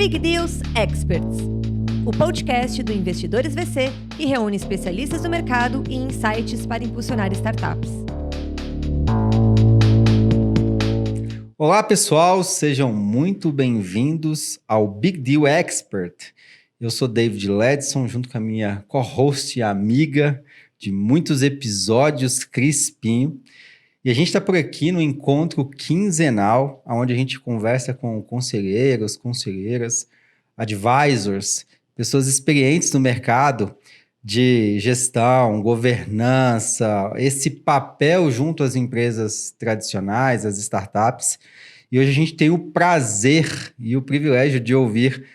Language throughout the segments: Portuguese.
Big Deals Experts, o podcast do Investidores VC que reúne especialistas do mercado e insights para impulsionar startups. Olá pessoal, sejam muito bem-vindos ao Big Deal Expert. Eu sou David Ledson, junto com a minha co-host e amiga de muitos episódios, Cris Pinho. E a gente está por aqui no encontro quinzenal, onde a gente conversa com conselheiros, conselheiras, advisors, pessoas experientes no mercado de gestão, governança, esse papel junto às empresas tradicionais, às startups. E hoje a gente tem o prazer e o privilégio de ouvir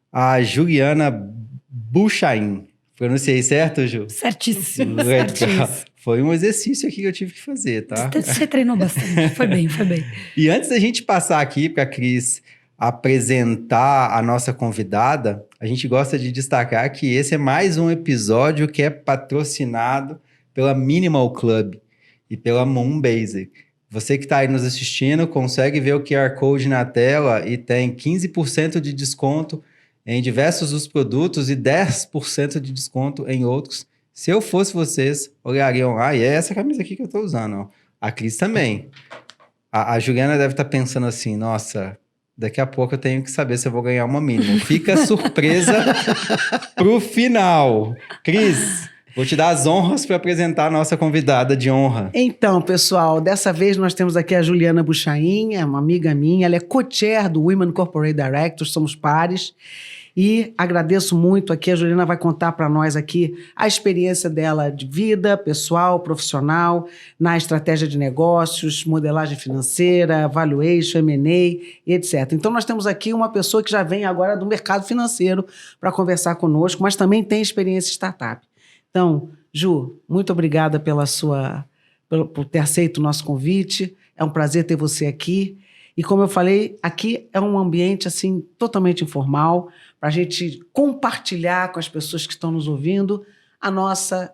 a Juliana Buchain. Pronunciei certo, Ju? Certíssimo. Legal. Certíssimo. Foi um exercício aqui que eu tive que fazer, tá? Você treinou bastante. Foi bem. E antes da gente passar aqui para a Cris apresentar a nossa convidada, a gente gosta de destacar que esse é mais um episódio que é patrocinado pela Minimal Club e pela Moonbase. Você que está aí nos assistindo consegue ver o QR Code na tela e tem 15% de desconto em diversos dos produtos e 10% de desconto em outros. Se eu fosse vocês, olhariam lá, e é essa camisa aqui que eu estou usando, ó. A Cris também. A Juliana deve estar pensando assim, nossa, daqui a pouco eu tenho que saber se eu vou ganhar uma mínima. Fica surpresa pro final. Cris, vou te dar as honras para apresentar a nossa convidada de honra. Então, pessoal, dessa vez nós temos aqui a Juliana Buchain, é uma amiga minha, ela é co-chair do Women Corporate Directors, somos pares, e agradeço muito aqui, a Juliana vai contar para nós aqui a experiência dela de vida, pessoal, profissional, na estratégia de negócios, modelagem financeira, valuation, M&A, etc. Então, nós temos aqui uma pessoa que já vem agora do mercado financeiro para conversar conosco, mas também tem experiência em startup. Então, Ju, muito obrigada por ter aceito o nosso convite. É um prazer ter você aqui. E como eu falei, aqui é um ambiente assim totalmente informal para a gente compartilhar com as pessoas que estão nos ouvindo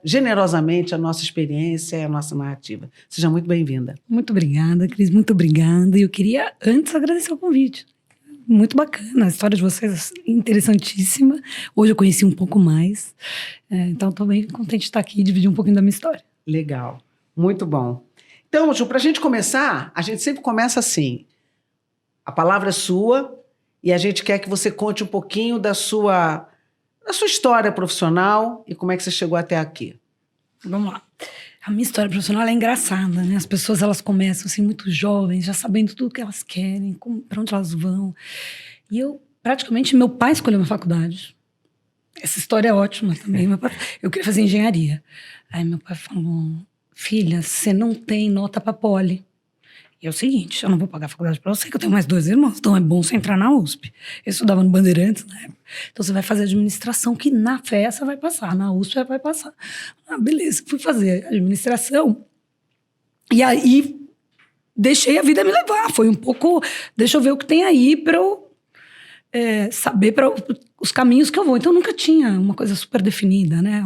generosamente, a nossa experiência e a nossa narrativa. Seja muito bem-vinda. Muito obrigada, Cris, muito obrigada. E eu queria antes agradecer o convite. Muito bacana, a história de vocês é interessantíssima. Hoje eu conheci um pouco mais, então estou bem contente de estar aqui e dividir um pouquinho da minha história. Legal, muito bom. Então, Ju, para a gente começar, a gente sempre começa assim, a palavra é sua e a gente quer que você conte um pouquinho da sua história profissional e como é que você chegou até aqui. Vamos lá. A minha história profissional é engraçada, né? As pessoas, elas começam assim muito jovens, já sabendo tudo o que elas querem, para onde elas vão. E praticamente, meu pai escolheu uma faculdade. Essa história é ótima também. Eu queria fazer engenharia. Aí meu pai falou, filha, você não tem nota para poli. E é o seguinte, eu não vou pagar a faculdade para você, que eu tenho mais 2 irmãos, então é bom você entrar na USP. Eu estudava no Bandeirantes na época. Então você vai fazer administração, que na FEA você vai passar, na USP você vai passar. Ah, beleza, fui fazer administração. E aí, deixei a vida me levar. Foi um pouco, deixa eu ver o que tem aí para eu saber os caminhos que eu vou. Então nunca tinha uma coisa super definida, né?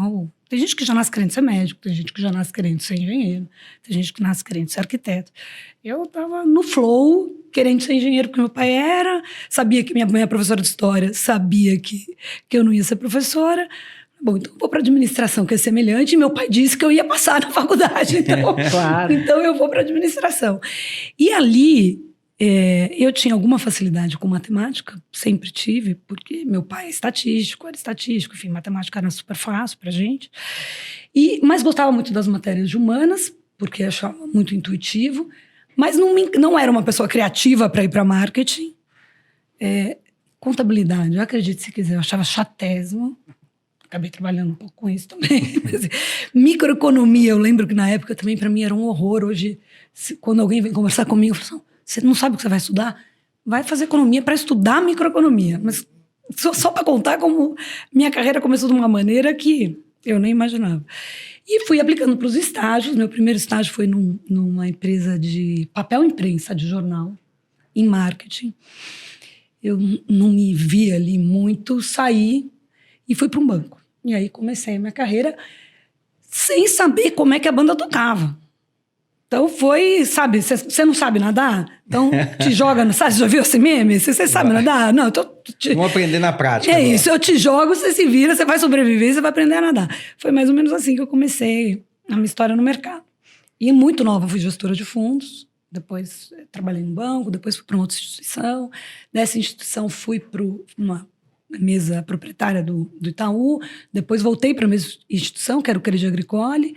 Tem gente que já nasce querendo ser médico, tem gente que já nasce querendo ser engenheiro, tem gente que nasce querendo ser arquiteto. Eu estava no flow, querendo ser engenheiro, porque meu pai era, sabia que minha mãe é professora de história, sabia que eu não ia ser professora. Bom, então eu vou para administração, que é semelhante, e meu pai disse que eu ia passar na faculdade, então, Claro. Então eu vou para administração. E ali, eu tinha alguma facilidade com matemática, sempre tive, porque meu pai era estatístico, enfim, matemática era super fácil pra gente. Mas gostava muito das matérias de humanas, porque achava muito intuitivo, mas não era uma pessoa criativa para ir para marketing. Contabilidade, eu acredito se quiser, eu achava chatésimo. Acabei trabalhando um pouco com isso também. Microeconomia, eu lembro que na época também para mim era um horror. Hoje, quando alguém vem conversar comigo, eu falo assim, você não sabe o que você vai estudar? Vai fazer economia para estudar microeconomia. Mas só para contar como minha carreira começou de uma maneira que eu nem imaginava. E fui aplicando para os estágios. Meu primeiro estágio foi numa empresa de papel imprensa, de jornal, em marketing. Eu não me vi ali muito, saí e fui para um banco. E aí comecei a minha carreira sem saber como é que a banda tocava. Então foi, sabe, você não sabe nadar? Então te joga no... Sabe, já viu esse meme? Você sabe nadar? Não, então... Vamos aprender na prática. É isso, eu te jogo, você se vira, você vai sobreviver, você vai aprender a nadar. Foi mais ou menos assim que eu comecei a minha história no mercado. E muito nova, fui gestora de fundos, depois trabalhei no banco, depois fui para uma outra instituição. Dessa instituição fui para uma mesa proprietária do Itaú, depois voltei para a mesma instituição, que era o Crédit Agricole,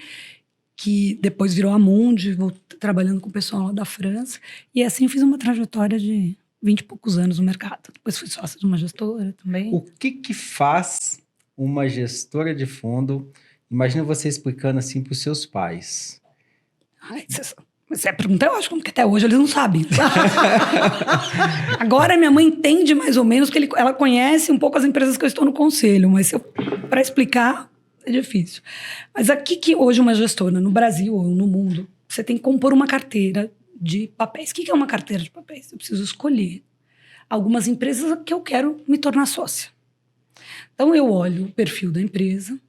que depois virou Amundi, trabalhando com o pessoal lá da França. E assim fiz uma trajetória de 20 e poucos anos no mercado. Depois fui sócia de uma gestora também. O que faz uma gestora de fundo? Imagina você explicando assim para os seus pais. Ai, essa pergunta é ótima, porque até hoje eles não sabem. Agora minha mãe entende mais ou menos, que ela conhece um pouco as empresas que eu estou no conselho, mas para explicar é difícil. Mas aqui que hoje uma gestora, no Brasil ou no mundo, você tem que compor uma carteira de papéis. O que é uma carteira de papéis? Eu preciso escolher algumas empresas que eu quero me tornar sócia. Então eu olho o perfil da empresa.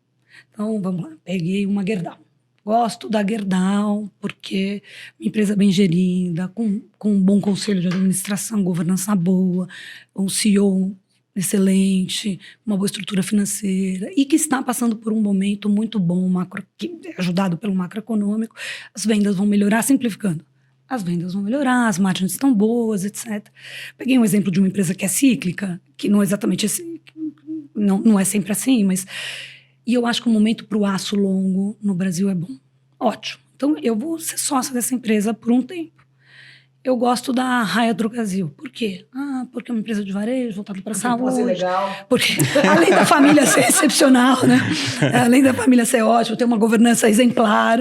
Então vamos lá, peguei uma Gerdau. Gosto da Gerdau porque uma empresa bem gerida, com um bom conselho de administração, governança boa, um CEO excelente, uma boa estrutura financeira e que está passando por um momento muito bom, ajudado pelo macroeconômico. As vendas vão melhorar, simplificando. As vendas vão melhorar, as margens estão boas, etc. Peguei um exemplo de uma empresa que é cíclica, que não é exatamente assim, não é sempre assim, mas... E eu acho que o momento para o aço longo no Brasil é bom. Ótimo. Então, eu vou ser sócia dessa empresa por um tempo. Eu gosto da Raia Drogasil. Por quê? Porque é uma empresa de varejo, voltada para a saúde. Legal. Porque, além da família ser excepcional, né? Além da família ser ótima, tem uma governança exemplar,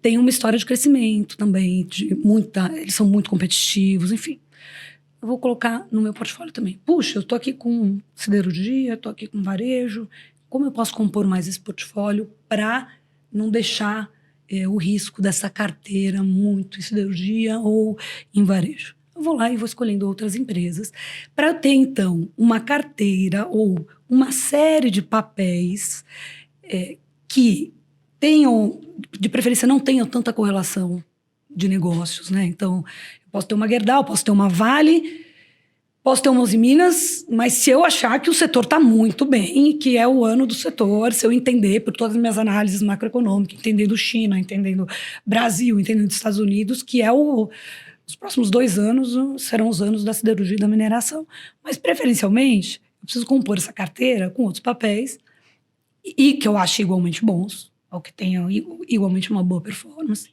tem uma história de crescimento também, eles são muito competitivos, enfim. Eu vou colocar no meu portfólio também. Puxa, eu estou aqui com siderurgia, estou aqui com varejo. Como eu posso compor mais esse portfólio para não deixar o risco dessa carteira muito em siderurgia ou em varejo? Eu vou lá e vou escolhendo outras empresas para eu ter, então, uma carteira ou uma série de papéis que tenham, de preferência, não tenham tanta correlação de negócios, né? Então, eu posso ter uma Gerdau, posso ter uma Vale, posso ter uma Uzi Minas, mas se eu achar que o setor está muito bem e que é o ano do setor, se eu entender por todas as minhas análises macroeconômicas, entendendo China, entendendo Brasil, entendendo Estados Unidos, que os próximos 2 anos serão os anos da siderurgia e da mineração. Mas, preferencialmente, eu preciso compor essa carteira com outros papéis e que eu ache igualmente bons, ou que tenham igualmente uma boa performance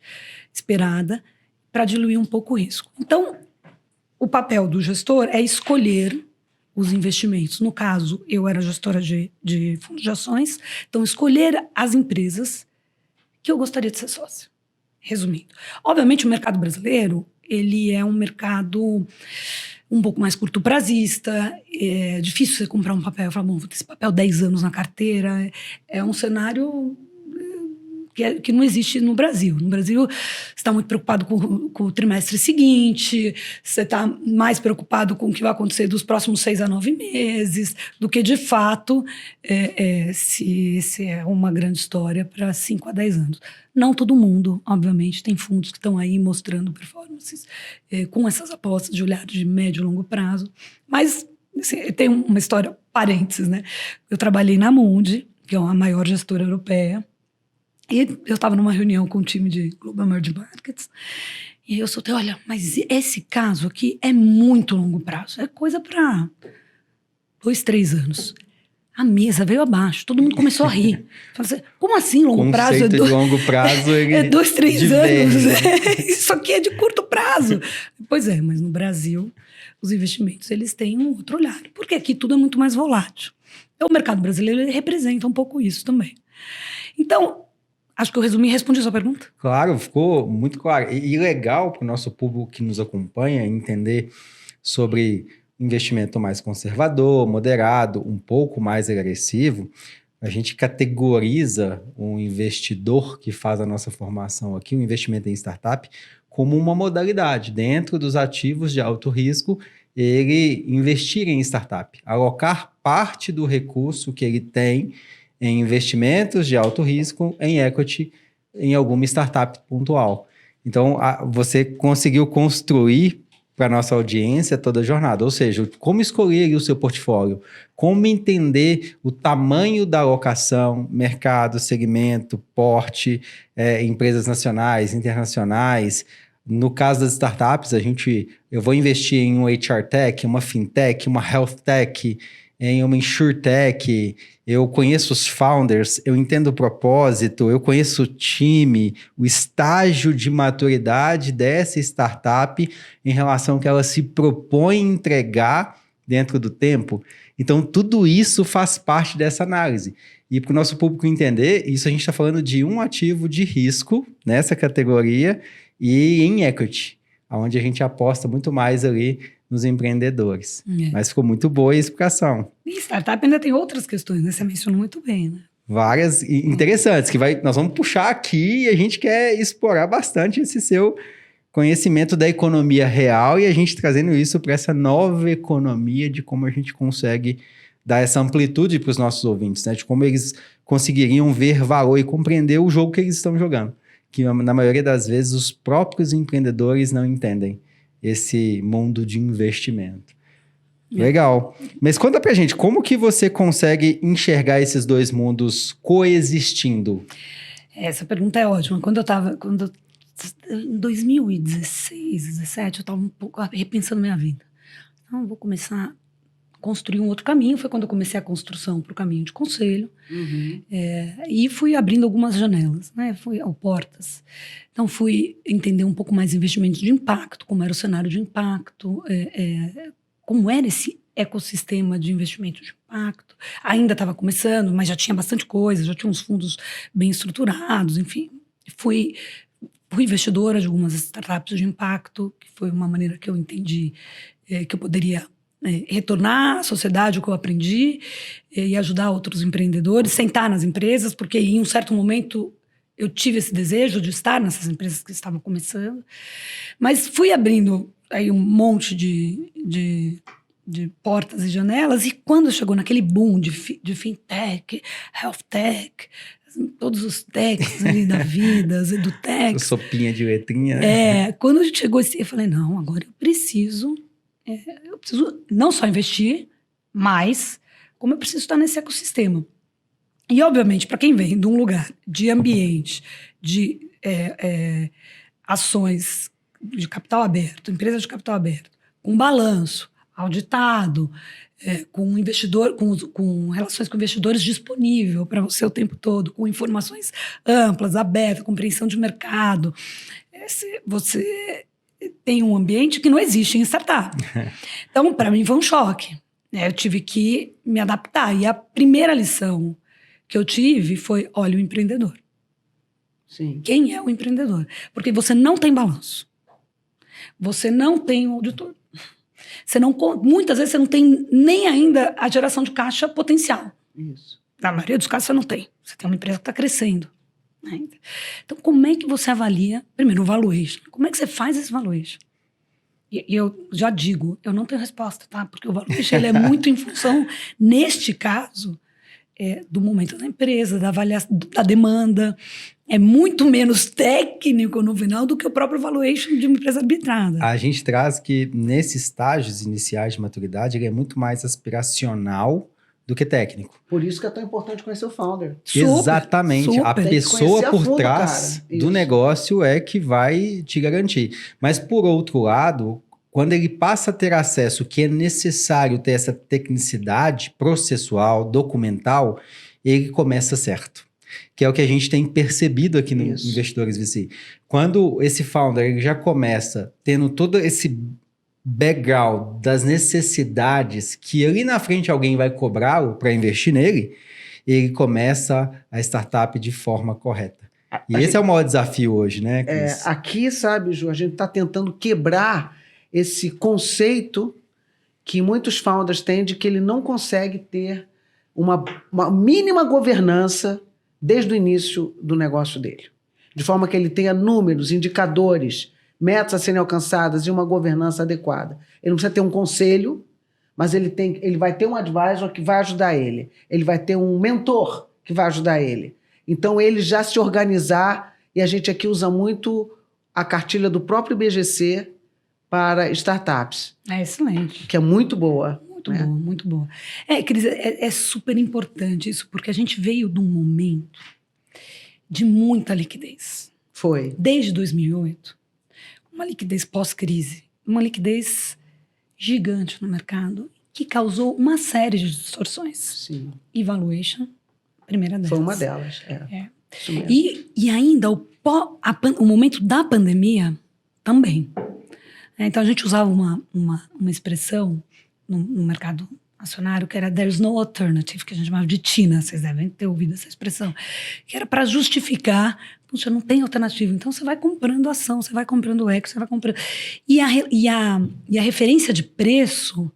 esperada, para diluir um pouco o risco. Então, o papel do gestor é escolher os investimentos. No caso, eu era gestora de fundos de ações, então escolher as empresas que eu gostaria de ser sócia. Resumindo. Obviamente, o mercado brasileiro, ele é um mercado um pouco mais curto-prazista, é difícil você comprar um papel e falar, bom, vou ter esse papel 10 anos na carteira. É um cenário que não existe no Brasil. No Brasil, você está muito preocupado com o trimestre seguinte, você está mais preocupado com o que vai acontecer dos próximos 6 a 9 meses, do que, de fato, se é uma grande história para 5 a 10 anos. Não todo mundo, obviamente, tem fundos que estão aí mostrando performances com essas apostas de olhar de médio e longo prazo, mas assim, tem uma história, parênteses, né? Eu trabalhei na Amundi, que é a maior gestora europeia, e eu estava numa reunião com o time de Global Emerging Markets, e eu soltei, olha, mas esse caso aqui é muito longo prazo, é coisa para 2, 3 anos. A mesa veio abaixo, todo mundo começou a rir. Falei assim, como assim longo prazo? Conceito de longo prazo, é 2, 3 anos. diverge. Isso aqui é de curto prazo. Pois é, mas no Brasil, os investimentos, eles têm um outro olhar, porque aqui tudo é muito mais volátil. Então, o mercado brasileiro, ele representa um pouco isso também. Então, acho que eu resumi e respondi a sua pergunta. Claro, ficou muito claro. E legal para o nosso público que nos acompanha entender sobre investimento mais conservador, moderado, um pouco mais agressivo. A gente categoriza um investidor que faz a nossa formação aqui, um investimento em startup, como uma modalidade. Dentro dos ativos de alto risco, ele investir em startup, alocar parte do recurso que ele tem em investimentos de alto risco, em equity, em alguma startup pontual. Então, você conseguiu construir para a nossa audiência toda a jornada, ou seja, como escolher o seu portfólio, como entender o tamanho da alocação, mercado, segmento, porte, empresas nacionais, internacionais. No caso das startups, eu vou investir em um HR Tech, uma FinTech, uma Health Tech, em uma InsurTech, eu conheço os founders, eu entendo o propósito, eu conheço o time, o estágio de maturidade dessa startup em relação ao que ela se propõe entregar dentro do tempo. Então, tudo isso faz parte dessa análise. E para o nosso público entender, isso a gente está falando de um ativo de risco nessa categoria e em equity, onde a gente aposta muito mais ali nos empreendedores. Mas ficou muito boa a explicação. E startup ainda tem outras questões, né? Você mencionou muito bem, né? Várias interessantes, que nós vamos puxar aqui e a gente quer explorar bastante esse seu conhecimento da economia real e a gente trazendo isso para essa nova economia de como a gente consegue dar essa amplitude para os nossos ouvintes, né? De como eles conseguiriam ver valor e compreender o jogo que eles estão jogando. Que na maioria das vezes os próprios empreendedores não entendem esse mundo de investimento. Legal. Mas conta pra gente, como que você consegue enxergar esses dois mundos coexistindo? Essa pergunta é ótima. Em 2016, 2017, eu estava um pouco repensando minha vida. Então, eu vou começar a construir um outro caminho. Foi quando eu comecei a construção para o caminho de conselho. E fui abrindo algumas janelas, né? Portas. Então, fui entender um pouco mais investimentos de impacto, como era o cenário de impacto, como era esse ecossistema de investimento de impacto. Ainda estava começando, mas já tinha bastante coisa, já tinha uns fundos bem estruturados, enfim. Fui investidora de algumas startups de impacto, que foi uma maneira que eu entendi que eu poderia retornar à sociedade o que eu aprendi e ajudar outros empreendedores, sentar nas empresas, porque em um certo momento eu tive esse desejo de estar nessas empresas que estavam começando. Mas fui abrindo aí um monte de portas e janelas, e quando chegou naquele boom de fintech, health tech, todos os techs ali da vida, as edutechs. Sopinha de letrinha. Quando chegou eu falei, não, agora eu preciso não só investir, mas como eu preciso estar nesse ecossistema. E, obviamente, para quem vem de um lugar de ambiente, de ações de capital aberto, empresas de capital aberto, com balanço, auditado, com investidor, com relações com investidores disponível para você o tempo todo, com informações amplas, abertas, compreensão de mercado, você tem um ambiente que não existe em startup. Então, para mim, foi um choque. Eu tive que me adaptar. E a primeira lição que eu tive foi, olha, o empreendedor. Sim. Quem é o empreendedor? Porque você não tem balanço. Você não tem um auditor. Muitas vezes você não tem nem ainda a geração de caixa potencial. Isso. Na maioria dos casos você não tem. Você tem uma empresa que está crescendo. Né? Então, como é que você avalia, primeiro, o valuation? Como é que você faz esse valuation? E eu já digo, eu não tenho resposta, tá? Porque o valuation ele é muito em função, neste caso, do momento da empresa, da avaliação, da demanda. É muito menos técnico no final do que o próprio valuation de uma empresa arbitrada. A gente traz que nesses estágios iniciais de maturidade, ele é muito mais aspiracional do que técnico. Por isso que é tão importante conhecer o founder. Exatamente. Super. A pessoa por fundo, trás cara. do negócio é que vai te garantir. Mas, por outro lado, quando ele passa a ter acesso, que é necessário ter essa tecnicidade processual, documental, ele começa certo. Que é o que a gente tem percebido aqui no Investidores VC. Quando esse founder ele já começa tendo todo esse background das necessidades que ali na frente alguém vai cobrá-lo para investir nele, ele começa a startup de forma correta. E esse é o maior desafio hoje, né, Cris? Aqui, sabe, Ju, a gente está tentando quebrar esse conceito que muitos founders têm de que ele não consegue ter uma mínima governança desde o início do negócio dele. De forma que ele tenha números, indicadores, metas a serem alcançadas e uma governança adequada. Ele não precisa ter um conselho, mas ele vai ter um advisor que vai ajudar ele. Ele vai ter um mentor que vai ajudar ele. Então, ele já se organizar, e a gente aqui usa muito a cartilha do próprio IBGC para startups, É excelente. que é muito boa. Muito né? boa, muito boa. Cris, é super importante isso, porque a gente veio de um momento de muita liquidez. Foi. Desde 2008, uma liquidez pós-crise, uma liquidez gigante no mercado, que causou uma série de distorções. Sim. E valuation, primeira delas. Foi uma delas. Isso mesmo. E ainda o momento da pandemia também. Então a gente usava uma expressão no mercado acionário que era "there's no alternative", que a gente chamava de TINA, vocês devem ter ouvido essa expressão, que era para justificar, puxa, não tem alternativa, então você vai comprando ação, você vai comprando equity, você vai comprando... E a referência de preço,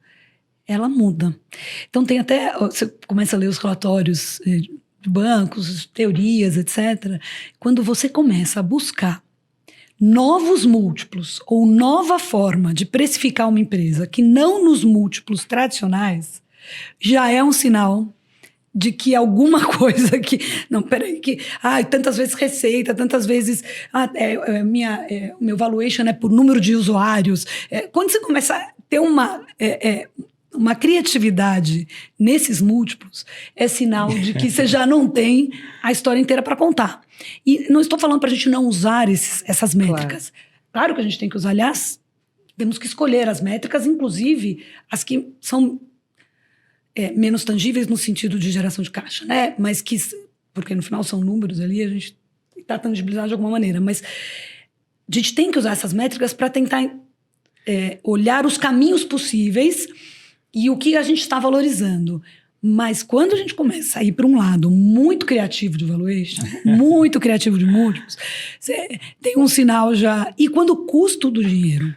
ela muda. Então tem até, você começa a ler os relatórios de bancos, teorias, etc. Quando você começa a buscar novos múltiplos ou nova forma de precificar uma empresa que não nos múltiplos tradicionais, já é um sinal de que alguma coisa que... Não, peraí, que... tantas vezes receita, tantas vezes... o meu valuation é por número de usuários. Quando você começa a ter uma criatividade nesses múltiplos, é sinal de que você já não tem a história inteira para contar. E não estou falando para a gente não usar essas métricas. Claro que a gente tem que usar. Aliás, temos que escolher as métricas, inclusive as que são menos tangíveis no sentido de geração de caixa, né? Mas que, porque no final são números ali, a gente está tangibilizado de alguma maneira. Mas a gente tem que usar essas métricas para tentar olhar os caminhos possíveis e o que a gente está valorizando. Mas quando a gente começa a ir para um lado muito criativo de valuation, muito criativo de múltiplos, você tem um sinal já... E quando o custo do dinheiro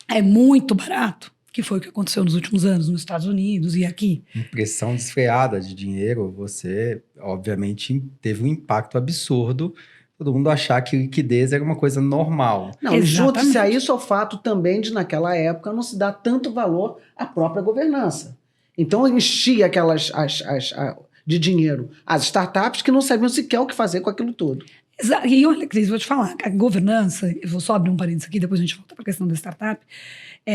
é muito barato, que foi o que aconteceu nos últimos anos nos Estados Unidos e aqui. Impressão desfreada de dinheiro, você, obviamente, teve um impacto absurdo. Todo mundo achar que liquidez era uma coisa normal. Não, junte-se a isso ao fato também de, naquela época, não se dar tanto valor à própria governança. Então, enchia aquelas de dinheiro as startups que não sabiam sequer o que fazer com aquilo tudo. Exato. E olha, Cris, vou te falar, a governança, eu vou só abrir um parênteses aqui, depois a gente volta para a questão da startup,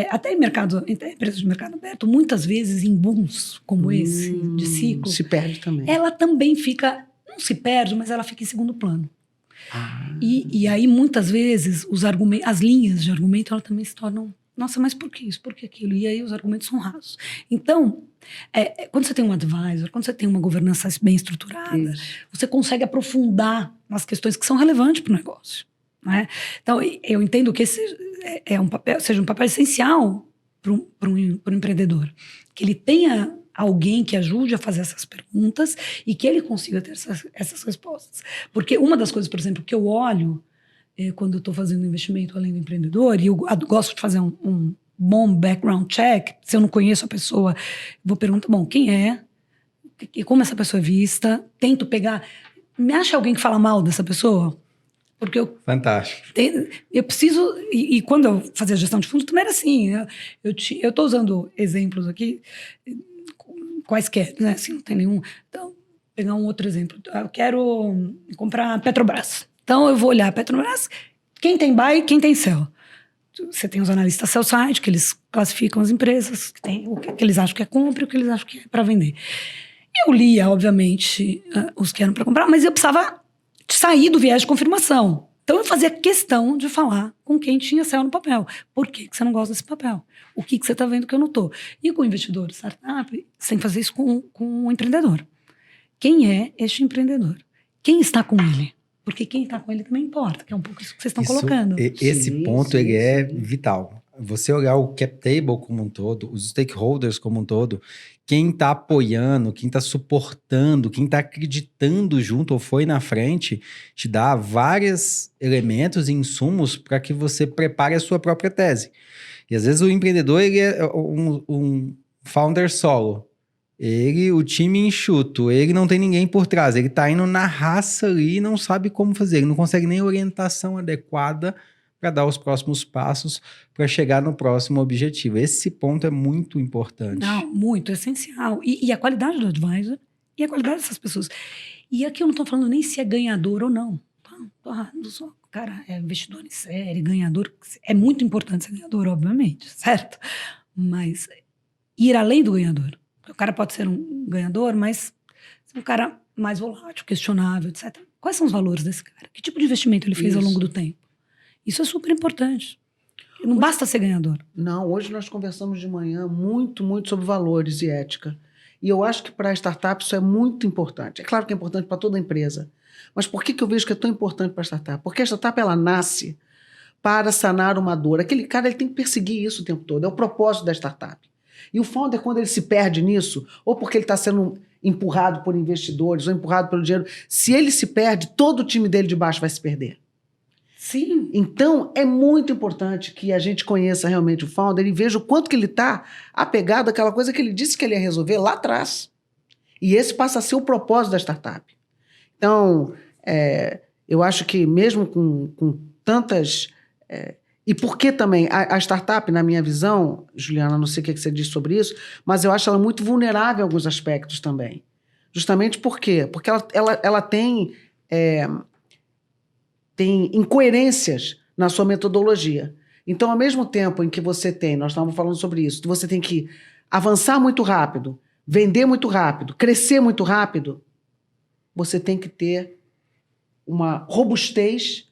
até empresas de mercado aberto, muitas vezes em booms como esse, de ciclo, se perde também. Ela também fica, não se perde, mas ela fica em segundo plano. E aí, muitas vezes, as linhas de argumento, elas também se tornam, nossa, mas por que isso, por que aquilo? E aí os argumentos são rasos. Então, quando você tem um advisor, quando você tem uma governança bem estruturada, você consegue aprofundar nas questões que são relevantes para o negócio. Né? Então, eu entendo que esse seja um papel essencial para um empreendedor. Que ele tenha alguém que ajude a fazer essas perguntas e que ele consiga ter essas respostas. Porque uma das coisas, por exemplo, que eu olho quando eu estou fazendo um investimento além do empreendedor, e eu gosto de fazer um bom background check, se eu não conheço a pessoa, vou perguntar, bom, quem é? E como essa pessoa é vista? Tento pegar... Me acha alguém que fala mal dessa pessoa? Porque Fantástico. Eu preciso... E quando eu fazia gestão de fundos, também era assim. Eu estou usando exemplos aqui, quaisquer, né? Assim, não tem nenhum... Então, pegar um outro exemplo. Eu quero comprar Petrobras. Então, eu vou olhar a Petrobras, quem tem buy e quem tem sell. Você tem os analistas sell-side, que eles classificam as empresas, que tem o que eles acham que é compra e o que eles acham que é para vender. Eu lia, obviamente, os que eram para comprar, mas eu precisava sair do viés de confirmação. Então, eu fazia questão de falar com quem tinha sell no papel. Por que você não gosta desse papel? O que você está vendo que eu não estou? E com o investidor, startup, você tem que fazer isso com o empreendedor. Quem é este empreendedor? Quem está com ele? Porque quem está com ele também importa, que é um pouco isso que vocês estão colocando. Esse ponto ele é vital. Você olhar o cap table como um todo, os stakeholders como um todo, quem está apoiando, quem está suportando, quem está acreditando junto ou foi na frente, te dá vários elementos e insumos para que você prepare a sua própria tese. E às vezes o empreendedor ele é um founder solo. O time enxuto, ele não tem ninguém por trás, ele tá indo na raça ali e não sabe como fazer, ele não consegue nem orientação adequada para dar os próximos passos para chegar no próximo objetivo. Esse ponto é muito importante. Não, muito essencial. E a qualidade do advisor e a qualidade dessas pessoas. E aqui eu não estou falando nem se é ganhador ou não. Tá? tô errado. O cara é investidor em série, ganhador. É muito importante ser ganhador, obviamente, certo? Mas ir além do ganhador. O cara pode ser um ganhador, mas ser um cara mais volátil, questionável, etc. Quais são os valores desse cara? Que tipo de investimento ele fez ao longo do tempo? Isso é super importante. Não basta ser ganhador. Não, hoje nós conversamos de manhã muito sobre valores e ética. E eu acho que para a startup isso é muito importante. É claro que é importante para toda empresa. Mas por que eu vejo que é tão importante para a startup? Porque a startup ela nasce para sanar uma dor. Aquele cara ele tem que perseguir isso o tempo todo. É o propósito da startup. E o founder, quando ele se perde nisso, ou porque ele está sendo empurrado por investidores, ou empurrado pelo dinheiro, se ele se perde, todo o time dele de baixo vai se perder. Sim. Então, é muito importante que a gente conheça realmente o founder e veja o quanto que ele está apegado àquela coisa que ele disse que ele ia resolver lá atrás. E esse passa a ser o propósito da startup. Então, eu acho que mesmo com tantas... e por que também a startup, na minha visão, Juliana, não sei o que você diz sobre isso, mas eu acho ela muito vulnerável em alguns aspectos também. Justamente por quê? Porque ela tem incoerências na sua metodologia. Então, ao mesmo tempo em que você tem, nós estávamos falando sobre isso, você tem que avançar muito rápido, vender muito rápido, crescer muito rápido, você tem que ter uma robustez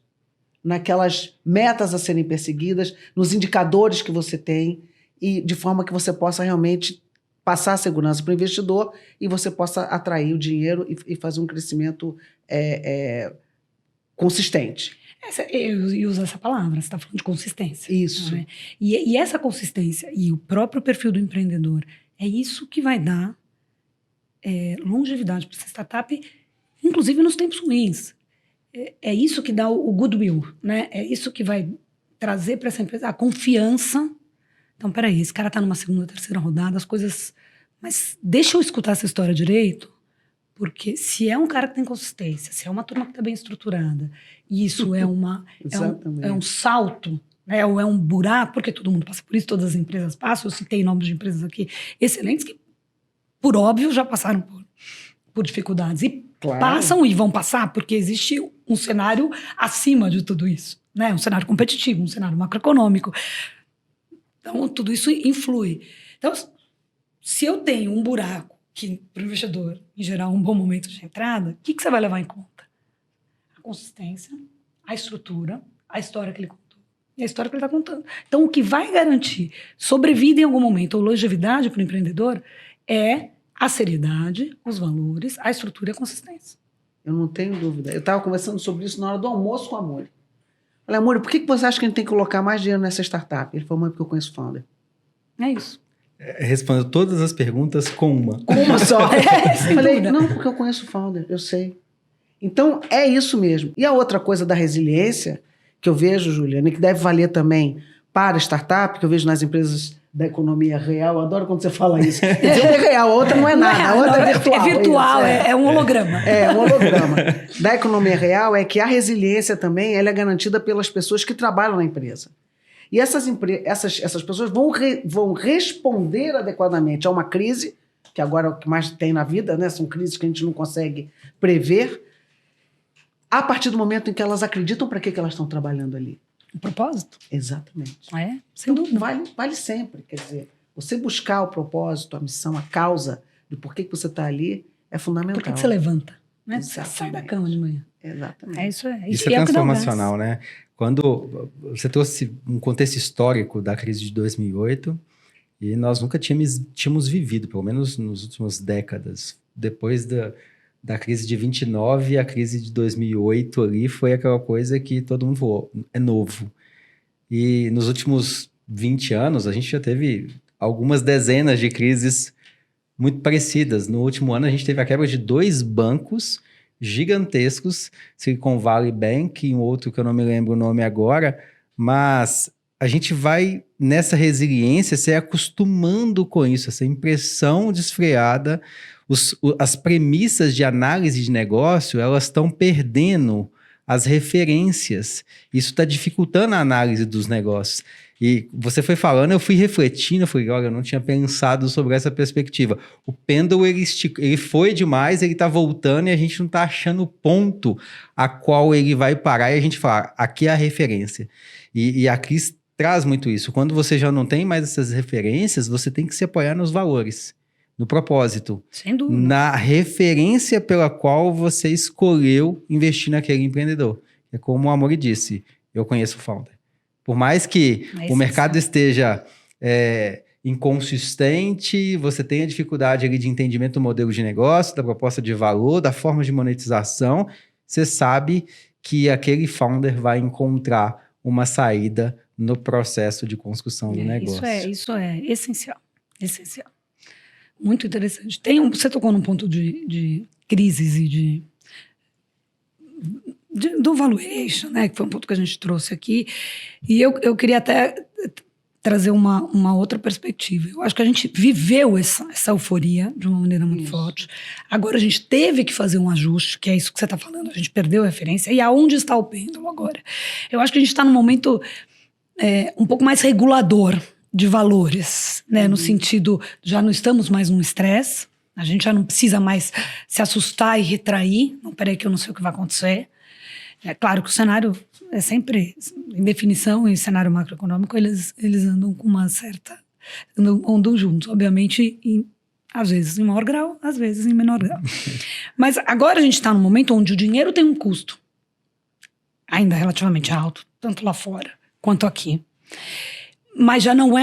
naquelas metas a serem perseguidas, nos indicadores que você tem, e de forma que você possa realmente passar a segurança para o investidor e você possa atrair o dinheiro e fazer um crescimento consistente. Eu uso essa palavra, você está falando de consistência. Isso. Né? E essa consistência e o próprio perfil do empreendedor, é isso que vai dar longevidade para essa startup, inclusive nos tempos ruins. É isso que dá o goodwill, né? É isso que vai trazer para essa empresa a confiança. Então, peraí, esse cara está numa segunda, terceira rodada, as coisas... Mas deixa eu escutar essa história direito, porque se é um cara que tem consistência, se é uma turma que está bem estruturada, e isso é um salto, né? Ou é um buraco, porque todo mundo passa por isso, todas as empresas passam. Eu citei nomes de empresas aqui excelentes que, por óbvio, já passaram por dificuldades. E passam e vão passar, porque existe um cenário acima de tudo isso, né? Um cenário competitivo, um cenário macroeconômico. Então, tudo isso influi. Então, se eu tenho um buraco, que para o investidor, em geral, é um bom momento de entrada, o que você vai levar em conta? A consistência, a estrutura, a história que ele contou e a história que ele está contando. Então, o que vai garantir sobrevida em algum momento ou longevidade para o empreendedor é a seriedade, os valores, a estrutura e a consistência. Eu não tenho dúvida. Eu estava conversando sobre isso na hora do almoço com a Amore. Falei, Amore, por que você acha que a gente tem que colocar mais dinheiro nessa startup? Ele falou, mãe, porque eu conheço o founder. É isso. Respondeu todas as perguntas com uma. Com uma só. Sem Falei, dúvida. não, porque eu conheço o founder, eu sei. Então, é isso mesmo. E a outra coisa da resiliência, que eu vejo, Juliana, e que deve valer também para startup, que eu vejo nas empresas da economia real, eu adoro quando você fala isso. Uma é real, a outra não é nada, a outra é virtual. É virtual, isso, é um holograma. É um holograma. Da economia real é que a resiliência também ela é garantida pelas pessoas que trabalham na empresa. E essas pessoas vão responder adequadamente a uma crise, que agora é o que mais tem na vida, né? São crises que a gente não consegue prever, a partir do momento em que elas acreditam para que elas estão trabalhando ali. O propósito? Exatamente. Sem dúvida. Vale sempre. Quer dizer, você buscar o propósito, a missão, a causa de por que você está ali é fundamental. Por que você levanta? Né? Você Exatamente. sai da cama de manhã. Exatamente. Isso é Isso é transformacional, né? Quando você trouxe um contexto histórico da crise de 2008, e nós nunca tínhamos vivido, pelo menos nas últimas décadas. Depois da crise de 29, a crise de 2008 ali foi aquela coisa que todo mundo falou, é novo. E nos últimos 20 anos, a gente já teve algumas dezenas de crises muito parecidas. No último ano, a gente teve a quebra de 2 bancos gigantescos, Silicon Valley Bank e um outro que eu não me lembro o nome agora, mas a gente vai, nessa resiliência, se acostumando com isso, essa impressão desfreada. As premissas de análise de negócio, elas estão perdendo as referências. Isso está dificultando a análise dos negócios. E você foi falando, eu fui refletindo, eu falei, olha, eu não tinha pensado sobre essa perspectiva. O pêndulo, ele foi demais, ele tá voltando e a gente não tá achando o ponto a qual ele vai parar e a gente fala, aqui é a referência. E a Cris traz muito isso. Quando você já não tem mais essas referências, você tem que se apoiar nos valores, no propósito. Sem dúvida. Na referência pela qual você escolheu investir naquele empreendedor. É como o Amaury disse, eu conheço o founder. Por mais que o mercado esteja inconsistente, você tenha dificuldade ali de entendimento do modelo de negócio, da proposta de valor, da forma de monetização, você sabe que aquele founder vai encontrar uma saída no processo de construção do negócio. Isso é essencial. Essencial. Muito interessante. Você tocou num ponto de crises e do valuation, né? Que foi um ponto que a gente trouxe aqui. E eu queria até trazer uma outra perspectiva. Eu acho que a gente viveu essa euforia de uma maneira muito forte. Agora a gente teve que fazer um ajuste, que é isso que você está falando. A gente perdeu a referência. E aonde está o pêndulo agora? Eu acho que a gente está num momento um pouco mais regulador de valores, né? No sentido, já não estamos mais num estresse. A gente já não precisa mais se assustar e retrair. Não, peraí que eu não sei o que vai acontecer. É claro que o cenário é sempre, em definição, em cenário macroeconômico, eles andam com uma certa... andam juntos, obviamente, às vezes em maior grau, às vezes em menor grau. Mas agora a gente está num momento onde o dinheiro tem um custo, ainda relativamente alto, tanto lá fora quanto aqui. Mas já não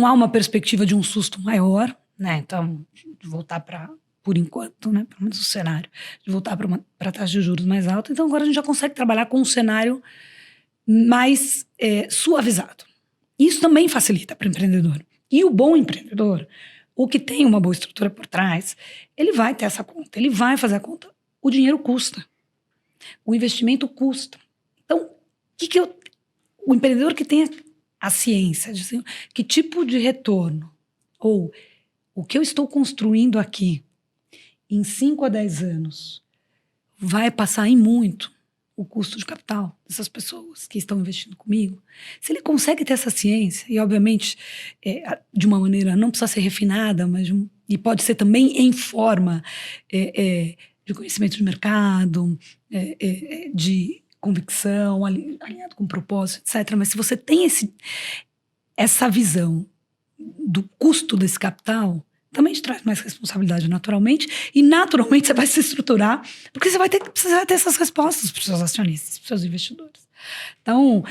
há uma perspectiva de um susto maior, né? Então, de voltar para... por enquanto, né, pelo menos o cenário, de voltar para taxa de juros mais alta. Então, agora a gente já consegue trabalhar com um cenário mais suavizado. Isso também facilita para o empreendedor. E o bom empreendedor, o que tem uma boa estrutura por trás, ele vai ter essa conta, ele vai fazer a conta. O dinheiro custa. O investimento custa. Então, o empreendedor que tem a ciência de assim, que tipo de retorno, ou o que eu estou construindo aqui, em 5 a 10 anos, vai passar em muito o custo de capital dessas pessoas que estão investindo comigo. Se ele consegue ter essa ciência, e obviamente de uma maneira, não precisa ser refinada, mas e pode ser também em forma de conhecimento de mercado, de convicção, alinhado com propósito, etc. Mas se você tem essa visão do custo desse capital, também te traz mais responsabilidade naturalmente, e naturalmente você vai se estruturar, porque você vai ter essas respostas para os seus acionistas, para os seus investidores. Então,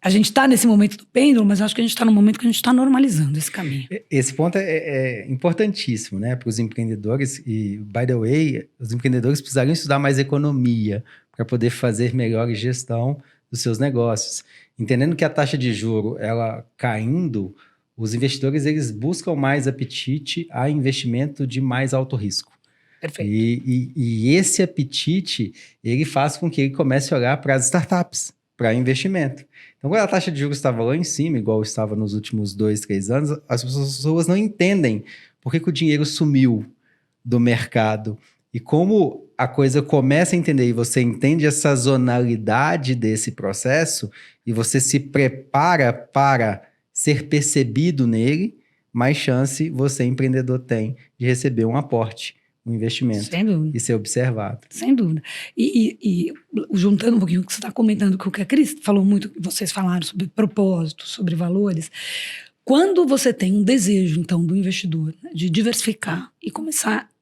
a gente está nesse momento do pêndulo, mas eu acho que a gente está num momento que a gente está normalizando esse caminho. Esse ponto é importantíssimo, né, para os empreendedores, e, by the way, os empreendedores precisariam estudar mais economia para poder fazer melhor gestão dos seus negócios. Entendendo que a taxa de juro, ela caindo, os investidores, eles buscam mais apetite a investimento de mais alto risco. Perfeito. E esse apetite, ele faz com que ele comece a olhar para as startups, para investimento. Então, quando a taxa de juros estava lá em cima, igual estava nos últimos 2, 3 anos, as pessoas não entendem por que o dinheiro sumiu do mercado. E como a coisa começa a entender e você entende a sazonalidade desse processo e você se prepara para ser percebido nele, mais chance você, empreendedor, tem de receber um aporte, um investimento. Sem dúvida. E ser observado. Sem dúvida. E juntando um pouquinho o que você está comentando, que o que a Cris falou muito, que vocês falaram sobre propósito, sobre valores, quando você tem um desejo, então, do investidor, né, de diversificar e começar a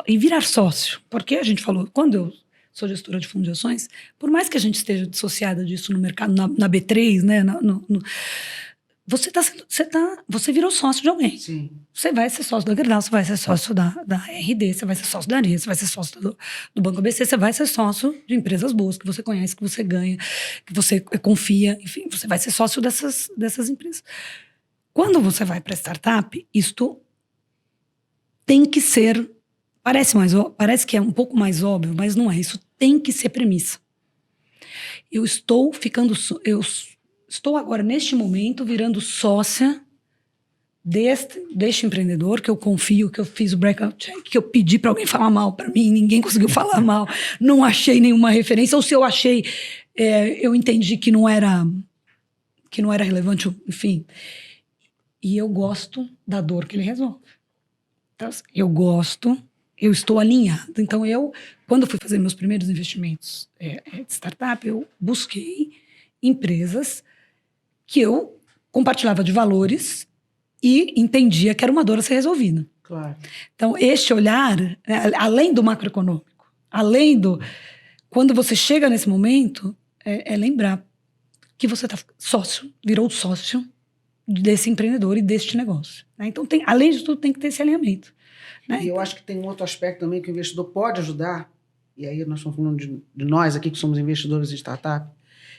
virar sócio, porque a gente falou, quando eu sou gestora de fundos de ações, por mais que a gente esteja dissociada disso no mercado, na B3, né, você virou sócio de alguém. Sim. Você vai ser sócio da Gerdau, você vai ser sócio da RD, você vai ser sócio da Aria, você vai ser sócio do Banco ABC, você vai ser sócio de empresas boas que você conhece, que você ganha, que você confia, enfim, você vai ser sócio dessas empresas. Quando você vai para startup, isto tem que ser, parece que é um pouco mais óbvio, mas não é, isso tem que ser premissa. Eu estou agora, neste momento, virando sócia deste empreendedor, que eu confio, que eu fiz o breakout check, que eu pedi para alguém falar mal para mim, ninguém conseguiu falar mal, não achei nenhuma referência, ou se eu achei, eu entendi que não era que não era relevante, enfim. E eu gosto da dor que ele resolve. Então, assim, eu estou alinhado. Então, quando eu fui fazer meus primeiros investimentos de startup, eu busquei empresas que eu compartilhava de valores e entendia que era uma dor a ser resolvida. Claro. Então, este olhar, né, além do macroeconômico, quando você chega nesse momento, é lembrar que você virou sócio desse empreendedor e deste negócio. Né? Então, além de tudo, tem que ter esse alinhamento. Né? E eu acho que tem um outro aspecto também que o investidor pode ajudar, e aí nós estamos falando de nós aqui que somos investidores em startup,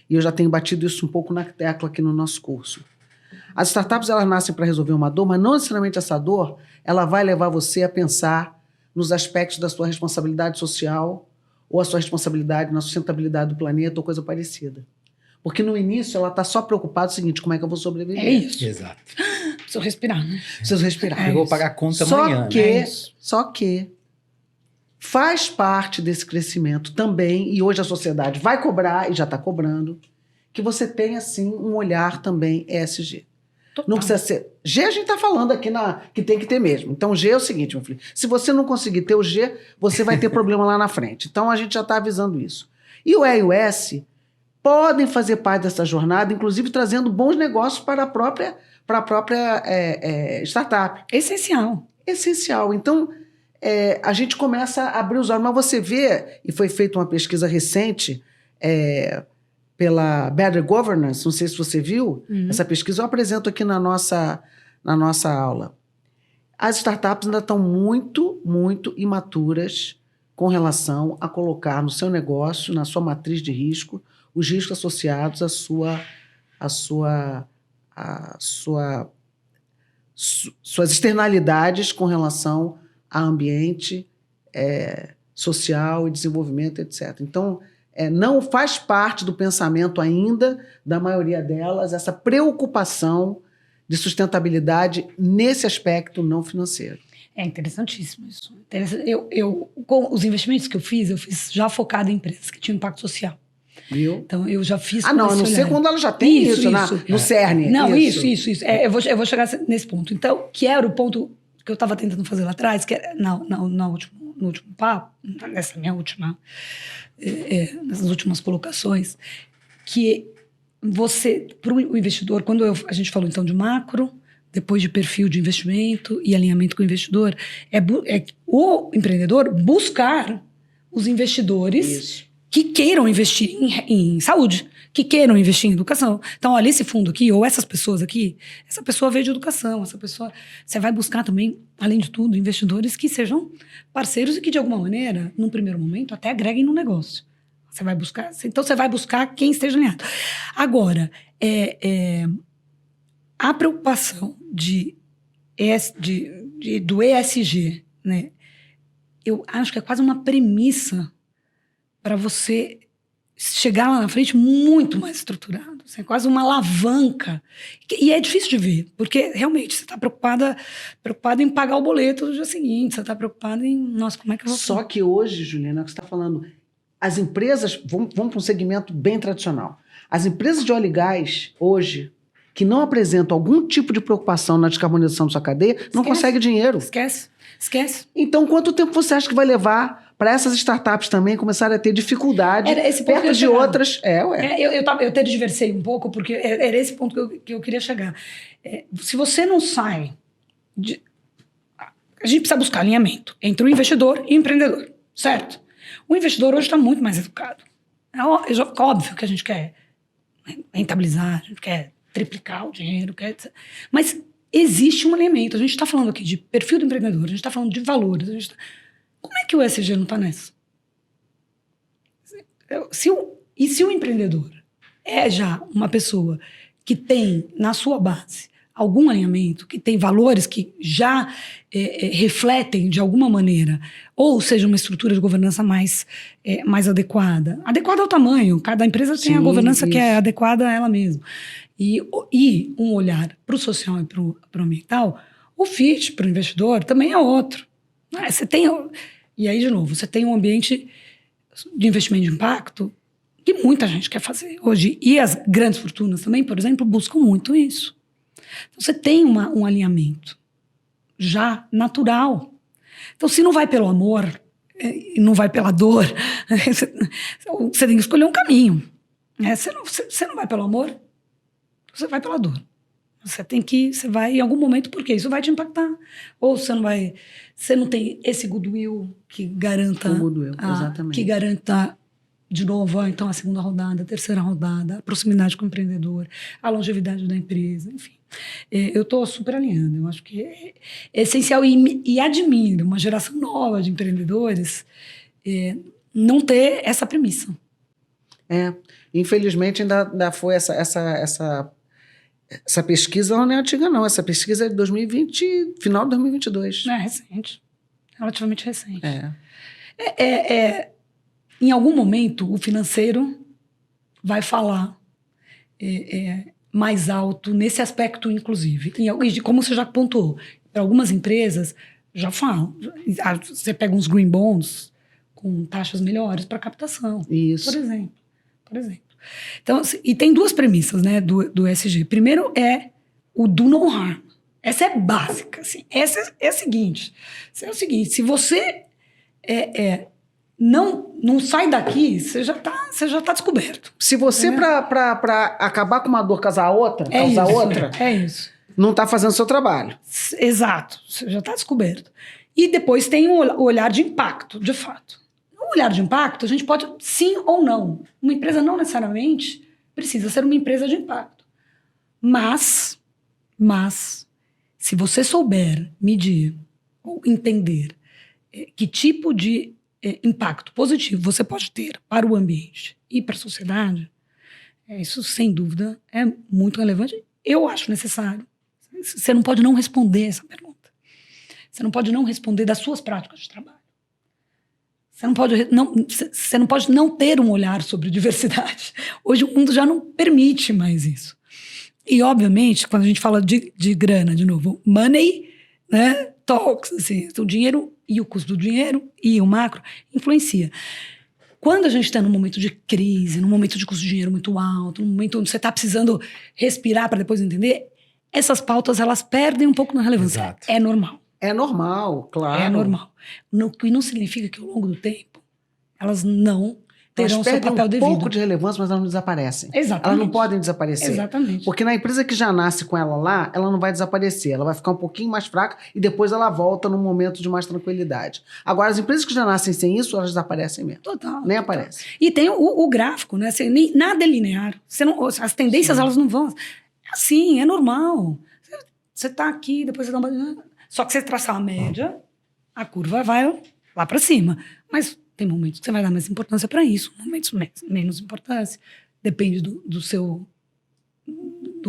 e eu já tenho batido isso um pouco na tecla aqui no nosso curso. As startups, elas nascem para resolver uma dor, mas não necessariamente essa dor, ela vai levar você a pensar nos aspectos da sua responsabilidade social ou a sua responsabilidade na sustentabilidade do planeta ou coisa parecida. Porque no início ela está só preocupada com o seguinte, como é que eu vou sobreviver? É isso. Exato. Preciso respirar, né? Preciso respirar. Eu vou pagar a conta amanhã. Só que faz parte desse crescimento também, e hoje a sociedade vai cobrar, e já está cobrando, que você tenha, sim, um olhar também ESG. Total. Não precisa ser... G a gente está falando aqui que tem que ter mesmo. Então, G é o seguinte, meu filho. Se você não conseguir ter o G, você vai ter problema lá na frente. Então, a gente já está avisando isso. E o E e o S podem fazer parte dessa jornada, inclusive trazendo bons negócios para a própria startup. Essencial. Essencial. Então, a gente começa a abrir os olhos. Mas você vê, e foi feita uma pesquisa recente pela Better Governance, não sei se você viu, essa pesquisa eu apresento aqui na nossa aula. As startups ainda estão muito, muito imaturas com relação a colocar no seu negócio, na sua matriz de risco, os riscos associados suas externalidades com relação a ambiente social e desenvolvimento, etc. Então, não faz parte do pensamento ainda da maioria delas essa preocupação de sustentabilidade nesse aspecto não financeiro. É interessantíssimo isso. Com os investimentos que eu fiz já focado em empresas que tinham impacto social. Viu? Então, eu já fiz... não, a não ser quando ela já tem isso no CERN. Não, isso. Eu vou chegar nesse ponto. Então, que era o ponto que eu estava tentando fazer lá atrás, que era no último papo, nessa minha última... nessas últimas colocações, que para o investidor, quando a gente falou então de macro, depois de perfil de investimento e alinhamento com o investidor, o empreendedor buscar os investidores Isso. que queiram investir em saúde, que queiram investir em educação. Então, olha, esse fundo aqui, ou essas pessoas aqui, essa pessoa veio de educação, você vai buscar também, além de tudo, investidores que sejam parceiros e que, de alguma maneira, num primeiro momento, até agreguem no negócio. Então, você vai buscar quem esteja alinhado. Agora, a preocupação do ESG, né, eu acho que é quase uma premissa para você chegar lá na frente muito mais estruturado. Assim, é quase uma alavanca. E é difícil de ver, porque realmente você está preocupada em pagar o boleto do dia seguinte, você está preocupada em, nossa, como é que eu vou... Só que hoje, Juliana, é o que você está falando, as empresas, vamos para um segmento bem tradicional, as empresas de óleo e gás, hoje, que não apresentam algum tipo de preocupação na descarbonização da sua cadeia, não conseguem dinheiro. Esquece. Então, quanto tempo você acha que vai levar para essas startups também começarem a ter dificuldade perto de outras? Eu tergiversei um pouco, porque era esse ponto que eu queria chegar. Se você não sai... A gente precisa buscar alinhamento entre o investidor e o empreendedor, certo? O investidor hoje está muito mais educado. É óbvio que a gente quer rentabilizar, a gente quer triplicar o dinheiro, mas existe um alinhamento. A gente está falando aqui de perfil do empreendedor, a gente está falando de valores. Como é que o ESG não está nessa? Se o empreendedor é já uma pessoa que tem na sua base algum alinhamento, que tem valores que já refletem de alguma maneira, ou seja, uma estrutura de governança mais adequada ao tamanho, cada empresa tem a governança que é adequada a ela mesma, e um olhar para o social e para o ambiental, o fit para o investidor também é outro. E aí, de novo, você tem um ambiente de investimento de impacto que muita gente quer fazer hoje. E as grandes fortunas também, por exemplo, buscam muito isso. Então, você tem um alinhamento já natural. Então, se não vai pelo amor e não vai pela dor, você tem que escolher um caminho. Você não vai pelo amor, você vai pela dor. Você vai em algum momento, porque isso vai te impactar. Ou você não tem esse goodwill que garanta... O goodwill, exatamente. Que garanta, de novo, então a segunda rodada, a terceira rodada, a proximidade com o empreendedor, a longevidade da empresa, enfim. Eu estou super alinhando. Eu acho que é essencial e admiro uma geração nova de empreendedores não ter essa premissa. Infelizmente ainda foi essa pesquisa, ela não é antiga não, essa pesquisa é de 2020, final de 2022. É recente, relativamente recente. Em algum momento o financeiro vai falar mais alto nesse aspecto, inclusive. E como você já pontuou, para algumas empresas já falam. Você pega uns green bonds com taxas melhores para captação. Isso. Por exemplo. Então, e tem duas premissas, né, do ESG. Primeiro é o do no harm. Essa é básica. Assim. Essa é a seguinte. Se você não sai daqui, você já tá descoberto. Se você, para acabar com uma dor, causar outra, é isso. não está fazendo o seu trabalho. Exato, você já está descoberto. E depois tem o olhar de impacto, de fato. O olhar de impacto, a gente pode, sim ou não. Uma empresa não necessariamente precisa ser uma empresa de impacto. Mas, se você souber medir ou entender que tipo de impacto positivo você pode ter para o ambiente e para a sociedade, isso, sem dúvida, é muito relevante. Eu acho necessário. Você não pode não responder essa pergunta. Você não pode não responder das suas práticas de trabalho. Você não pode não ter um olhar sobre diversidade. Hoje o mundo já não permite mais isso. E, obviamente, quando a gente fala de grana, de novo, money, né, talks, assim, o dinheiro e o custo do dinheiro e o macro influencia. Quando a gente está num momento de crise, num momento de custo de dinheiro muito alto, num momento onde você está precisando respirar para depois entender, essas pautas elas perdem um pouco na relevância. Exato. É normal. É normal, claro. É normal. Que não significa que ao longo do tempo elas não terão seu papel devido. Um pouco de relevância, mas elas não desaparecem. Exatamente. Elas não podem desaparecer. Exatamente. Porque na empresa que já nasce com ela lá, ela não vai desaparecer. Ela vai ficar um pouquinho mais fraca e depois ela volta num momento de mais tranquilidade. Agora, as empresas que já nascem sem isso, elas desaparecem mesmo. Total. Nem aparecem. E tem o gráfico, né? Nada é linear. As tendências, elas não vão... É assim, é normal. Você está aqui, depois você dá uma... Só que você traçar a média, a curva vai lá para cima. Mas tem momentos que você vai dar mais importância para isso, momentos menos importância. Depende do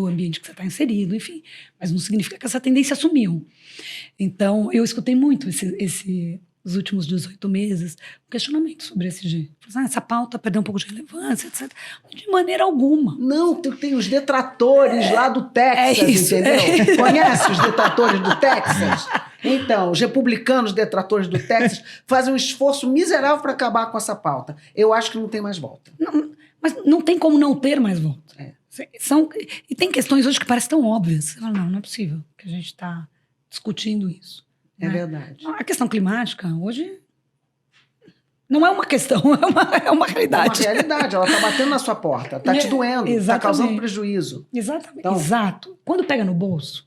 ambiente que você está inserido, enfim. Mas não significa que essa tendência sumiu. Então, eu escutei muito os últimos 18 meses um questionamento sobre ESG. Essa pauta perdeu um pouco de relevância, etc. De maneira alguma. Não, tem os detratores lá do Texas, entendeu? Conhece os detratores do Texas? Então, os republicanos detratores do Texas fazem um esforço miserável para acabar com essa pauta. Eu acho que não tem mais volta. Não, mas não tem como não ter mais volta. E tem questões hoje que parecem tão óbvias. Você fala, não é possível que a gente está discutindo isso. É verdade. A questão climática, hoje, não é uma questão, é uma realidade. É uma realidade, ela está batendo na sua porta, está te doendo, está causando prejuízo. Exatamente. Então, exato. Quando pega no bolso,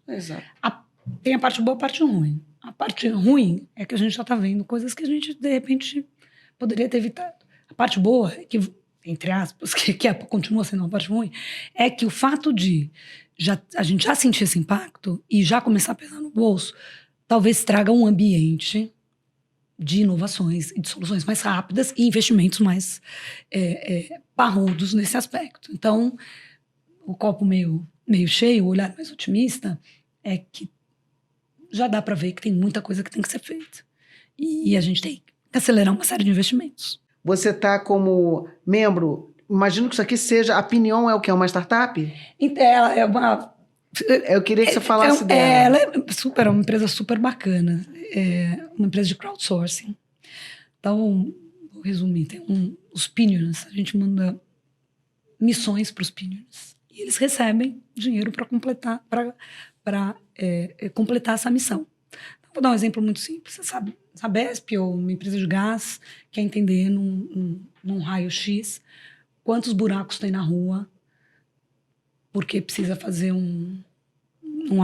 tem a parte boa e a parte ruim. A parte ruim é que a gente já está vendo coisas que a gente, de repente, poderia ter evitado. A parte boa, que, entre aspas, que continua sendo uma parte ruim, é que o fato de a gente já sentir esse impacto e já começar a pesar no bolso, talvez traga um ambiente de inovações e de soluções mais rápidas e investimentos mais parrudos nesse aspecto. Então, o copo meio cheio, o olhar mais otimista, é que já dá para ver que tem muita coisa que tem que ser feita. E a gente tem que acelerar uma série de investimentos. Você está como membro, imagino que isso aqui seja, a Pinion é o quê? É uma startup? É uma... Eu queria que você falasse dela. Ela é uma empresa super bacana. É uma empresa de crowdsourcing. Então, vou resumir. Tem os Pinions. A gente manda missões para os pinners. E eles recebem dinheiro para completar essa missão. Então, vou dar um exemplo muito simples. Você sabe, a Sabesp ou uma empresa de gás quer entender num raio-x quantos buracos tem na rua, porque precisa fazer um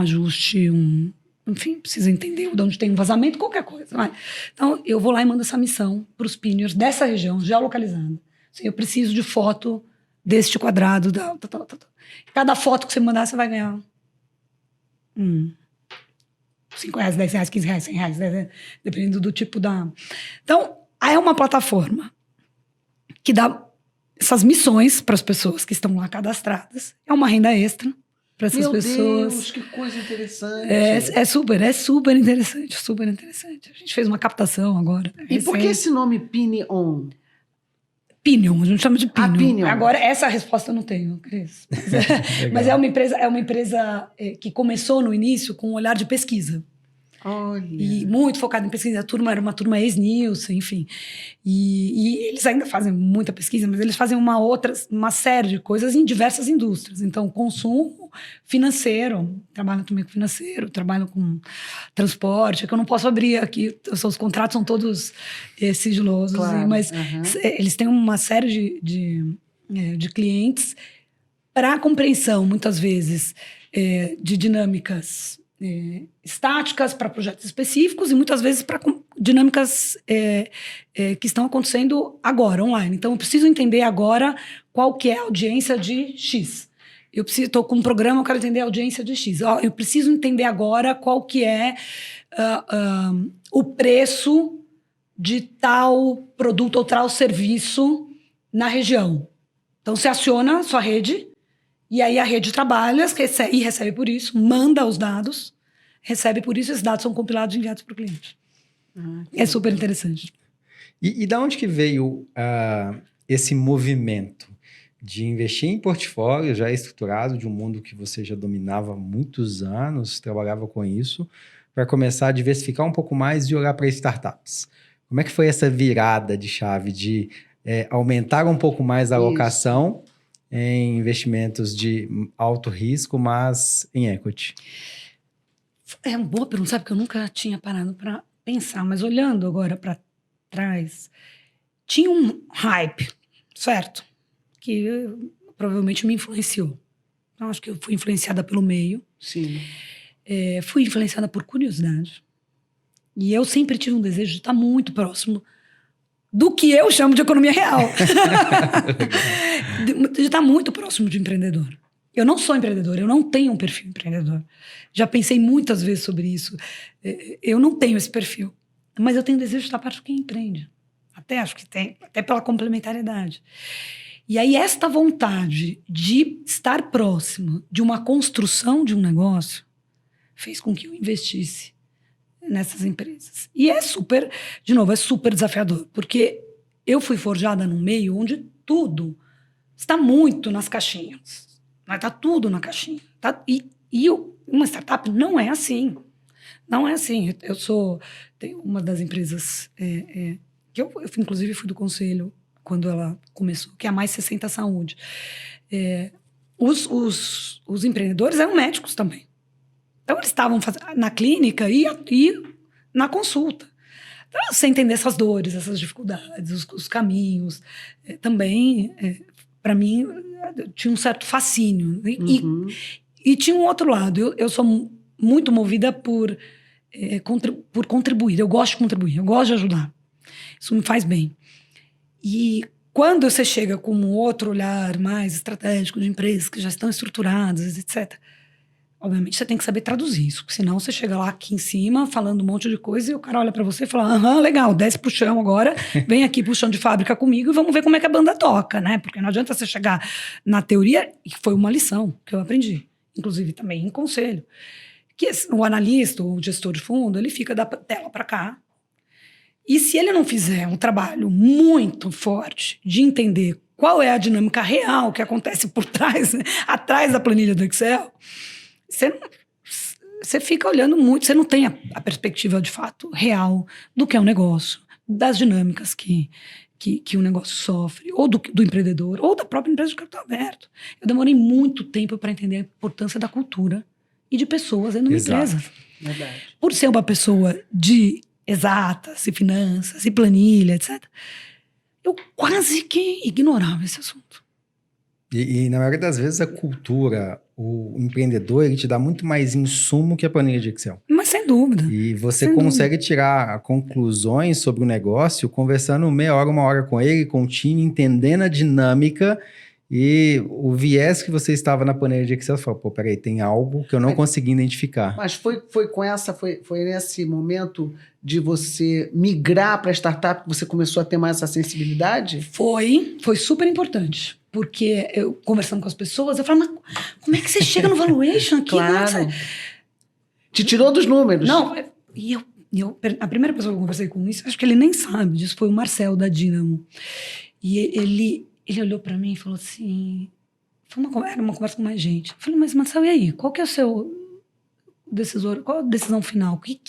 ajuste, enfim, precisa entender de onde tem um vazamento, qualquer coisa. Não é? Então, eu vou lá e mando essa missão para os pinners dessa região, geolocalizada. Assim, eu preciso de foto deste quadrado. Cada foto que você mandar, você vai ganhar R$5, R$10, R$15, R$100, R$10, dependendo do tipo da... Então, aí é uma plataforma que dá essas missões para as pessoas que estão lá cadastradas. É uma renda extra para essas pessoas. Deus, que coisa interessante. É super interessante, super interessante. A gente fez uma captação agora. E por que esse nome Pinion? Pinion, a gente chama de Pinion. Pinion. Agora, essa resposta eu não tenho, Cris. Mas é uma empresa que começou no início com um olhar de pesquisa. Olha. E muito focada em pesquisa. A turma era uma turma ex-Nielsen, enfim. E eles ainda fazem muita pesquisa, mas eles fazem uma série de coisas em diversas indústrias. Então, consumo financeiro, trabalham também com financeiro, trabalham com transporte, que eu não posso abrir aqui, os contratos são todos sigilosos, Claro, mas eles têm uma série de clientes para compreensão, muitas vezes, de dinâmicas estáticas para projetos específicos e muitas vezes para dinâmicas que estão acontecendo agora, online. Então, eu preciso entender agora qual que é a audiência de X. Eu estou com um programa, eu quero entender a audiência de X. Eu preciso entender agora qual que é o preço de tal produto ou tal serviço na região. Então, você aciona a sua rede. E aí a rede trabalha e recebe por isso, manda os dados, recebe por isso, esses dados são compilados e enviados para o cliente. É super interessante. E da onde que veio esse movimento de investir em portfólio já estruturado, de um mundo que você já dominava há muitos anos, trabalhava com isso, para começar a diversificar um pouco mais e olhar para startups? Como é que foi essa virada de chave de aumentar um pouco mais a alocação em investimentos de alto risco, mas em equity? É uma boa pergunta, sabe que eu nunca tinha parado para pensar, mas olhando agora para trás, tinha um hype, certo? Que provavelmente me influenciou. Então, acho que eu fui influenciada pelo meio. Sim. Fui influenciada por curiosidade. E eu sempre tive um desejo de estar muito próximo do que eu chamo de economia real. de estar muito próximo de empreendedor. Eu não sou empreendedor, eu não tenho um perfil empreendedor. Já pensei muitas vezes sobre isso. Eu não tenho esse perfil. Mas eu tenho desejo de estar perto de quem empreende. Até acho que tem, até pela complementariedade. E aí esta vontade de estar próximo de uma construção de um negócio fez com que eu investisse nessas empresas. E é super desafiador, porque eu fui forjada num meio onde tudo está muito nas caixinhas. Está tudo na caixinha. Uma startup não é assim. Não é assim. Tenho uma das empresas que eu inclusive fui do conselho quando ela começou, que é a Mais 60 Saúde. Os empreendedores eram médicos também. Então, eles estavam na clínica e na consulta. Então, você entender essas dores, essas dificuldades, os caminhos, também, para mim, tinha um certo fascínio. E tinha um outro lado. Eu sou muito movida por contribuir. Eu gosto de contribuir, eu gosto de ajudar. Isso me faz bem. E quando você chega com um outro olhar mais estratégico de empresas que já estão estruturadas, etc., obviamente você tem que saber traduzir isso, senão você chega lá aqui em cima falando um monte de coisa e o cara olha pra você e fala, legal, desce pro chão agora, vem aqui pro chão de fábrica comigo e vamos ver como é que a banda toca, né? Porque não adianta você chegar na teoria, e foi uma lição que eu aprendi, inclusive também em conselho, que o analista, o gestor de fundo, ele fica da tela pra cá, e se ele não fizer um trabalho muito forte de entender qual é a dinâmica real que acontece por trás, né, atrás da planilha do Excel, você fica olhando muito, você não tem a perspectiva de fato real do que é um negócio, das dinâmicas que que o negócio sofre, ou do empreendedor, ou da própria empresa de capital aberto. Eu demorei muito tempo para entender a importância da cultura e de pessoas dentro de uma empresa. Verdade. Por ser uma pessoa de exatas e finanças e planilha, etc., eu quase que ignorava esse assunto. E na maioria das vezes a cultura, o empreendedor, ele te dá muito mais insumo que a planilha de Excel. Mas sem dúvida. E você Sem consegue tirar conclusões sobre o negócio conversando meia hora, uma hora com ele, com o time, entendendo a dinâmica e o viés que você estava na planilha de Excel. Você fala, pô, peraí, tem algo que eu não consegui identificar. Mas foi nesse momento de você migrar para a startup que você começou a ter mais essa sensibilidade? Foi super importante. Porque eu, conversando com as pessoas, eu falava, mas como é que você chega no valuation aqui? Claro. Te tirou dos números. Não, a primeira pessoa que eu conversei com isso, acho que ele nem sabe disso, foi o Marcel, da Dynamo. E ele olhou para mim e falou assim, era uma conversa com mais gente. Eu falei, mas Marcel, e aí? Qual que é o seu decisor? Qual a decisão final? O que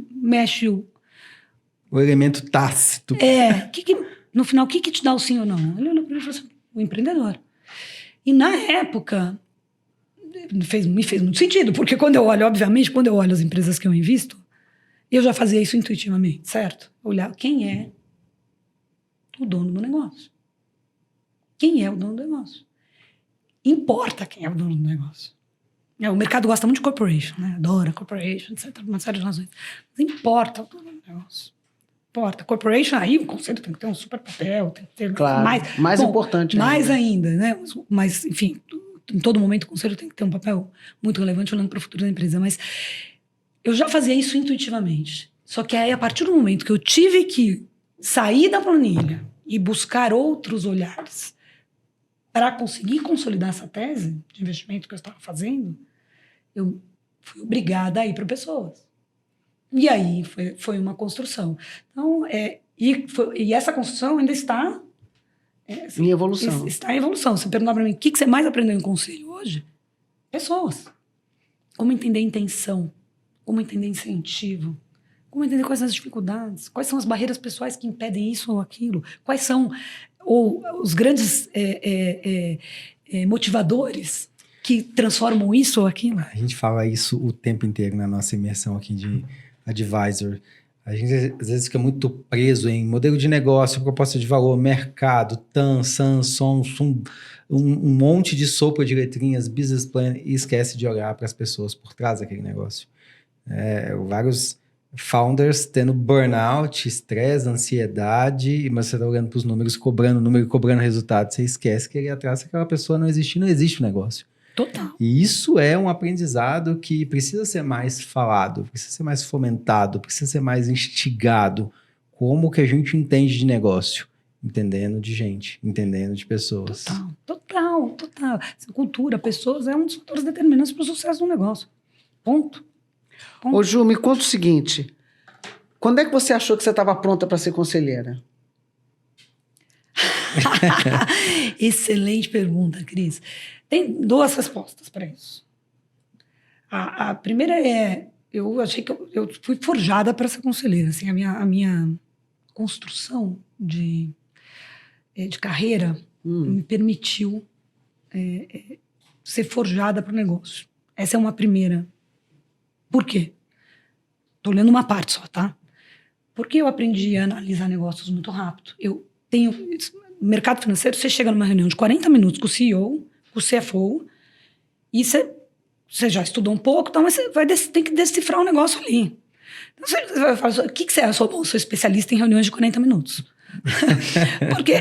mexe O elemento tácito. No final, o que te dá o sim ou não? Ele olhou para mim e falou assim, o empreendedor. E na época, me fez muito sentido, porque quando eu olho as empresas que eu invisto, eu já fazia isso intuitivamente, certo? Olhar quem é o dono do negócio. Quem é o dono do negócio? Importa quem é o dono do negócio. O mercado gosta muito de corporation, né? Adora corporation, etc. Uma série de razões. Mas importa o dono do negócio. Importa. Corporation, aí o conselho tem que ter um super papel, tem que ter mais importante mais ainda, né? Mas, enfim, em todo momento o conselho tem que ter um papel muito relevante olhando para o futuro da empresa. Mas eu já fazia isso intuitivamente. Só que aí, a partir do momento que eu tive que sair da planilha e buscar outros olhares para conseguir consolidar essa tese de investimento que eu estava fazendo, eu fui obrigada a ir para pessoas. E aí foi uma construção. Então, e essa construção ainda está em evolução. Está em evolução. Você perguntar para mim, o que você mais aprendeu em conselho hoje? Pessoas. Como entender intenção, como entender incentivo, como entender quais são as dificuldades, quais são as barreiras pessoais que impedem isso ou aquilo, quais são os grandes motivadores que transformam isso ou aquilo. A gente fala isso o tempo inteiro na nossa imersão aqui de advisor. A gente às vezes fica muito preso em modelo de negócio, proposta de valor, mercado, TAM, SAM, SOM, um monte de sopa de letrinhas, business plan, e esquece de olhar para as pessoas por trás daquele negócio. Vários founders tendo burnout, estresse, ansiedade, mas você está olhando para os números, cobrando número, cobrando resultado, você esquece que ali atrás, se aquela pessoa não existe o negócio. Total. E isso é um aprendizado que precisa ser mais falado, precisa ser mais fomentado, precisa ser mais instigado. Como que a gente entende de negócio? Entendendo de gente, entendendo de pessoas. Total. Essa cultura, pessoas, é um dos fatores determinantes para o sucesso do negócio. Ponto. Ô Ju, me conta o seguinte, quando é que você achou que você estava pronta para ser conselheira? Excelente pergunta, Cris. Tem duas respostas para isso. A primeira eu achei que eu fui forjada para ser conselheira. Assim, a minha construção de carreira me permitiu ser forjada para o negócio. Essa é uma primeira. Por quê? Estou lendo uma parte só, tá? Porque eu aprendi a analisar negócios muito rápido. No mercado financeiro, você chega numa reunião de 40 minutos com o CEO, com o CFO, e você já estudou um pouco, então, mas você tem que decifrar o negócio ali. Então, você vai falar, o que você é? Eu sou especialista em reuniões de 40 minutos. Porque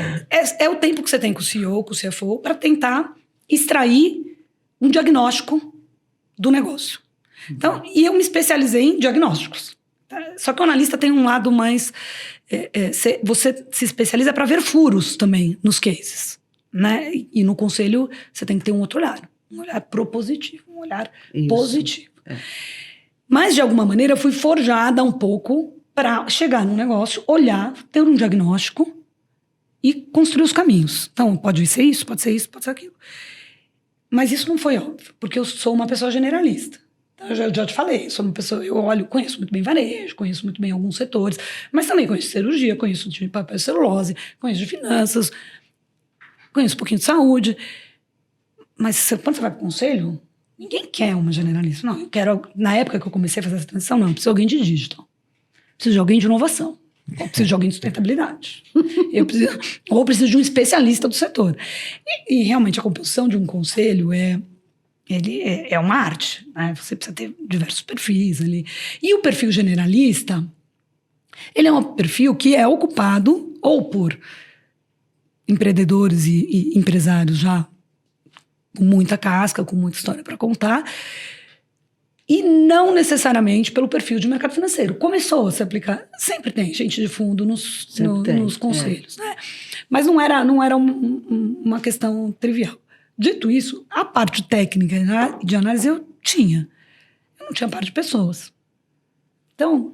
é o tempo que você tem com o CEO, com o CFO, para tentar extrair um diagnóstico do negócio. Então, e eu me especializei em diagnósticos. Só que o analista tem um lado mais... você se especializa para ver furos também nos cases, né? E no conselho você tem que ter um outro olhar. Um olhar propositivo, um olhar positivo. Mas, de alguma maneira, eu fui forjada um pouco para chegar no negócio, olhar, ter um diagnóstico e construir os caminhos. Então, pode ser isso, pode ser isso, pode ser aquilo. Mas isso não foi óbvio, porque eu sou uma pessoa generalista. Eu já te falei, sou uma pessoa, conheço muito bem varejo, conheço muito bem alguns setores, mas também conheço cirurgia, conheço de papel e celulose, conheço de finanças, conheço um pouquinho de saúde. Mas quando você vai para o conselho, ninguém quer uma generalista. Não, eu quero, na época que eu comecei a fazer essa transição, não, eu preciso de alguém de digital, preciso de alguém de inovação, ou preciso de alguém de sustentabilidade, ou preciso de um especialista do setor. E realmente a composição de um conselho é uma arte, né? Você precisa ter diversos perfis ali. E o perfil generalista, ele é um perfil que é ocupado ou por empreendedores e empresários já com muita casca, com muita história para contar, e não necessariamente pelo perfil de mercado financeiro. Começou a se aplicar, sempre tem gente de fundo nos conselhos, né? Mas não era uma questão trivial. Dito isso, a parte técnica de análise eu não tinha parte de pessoas. Então,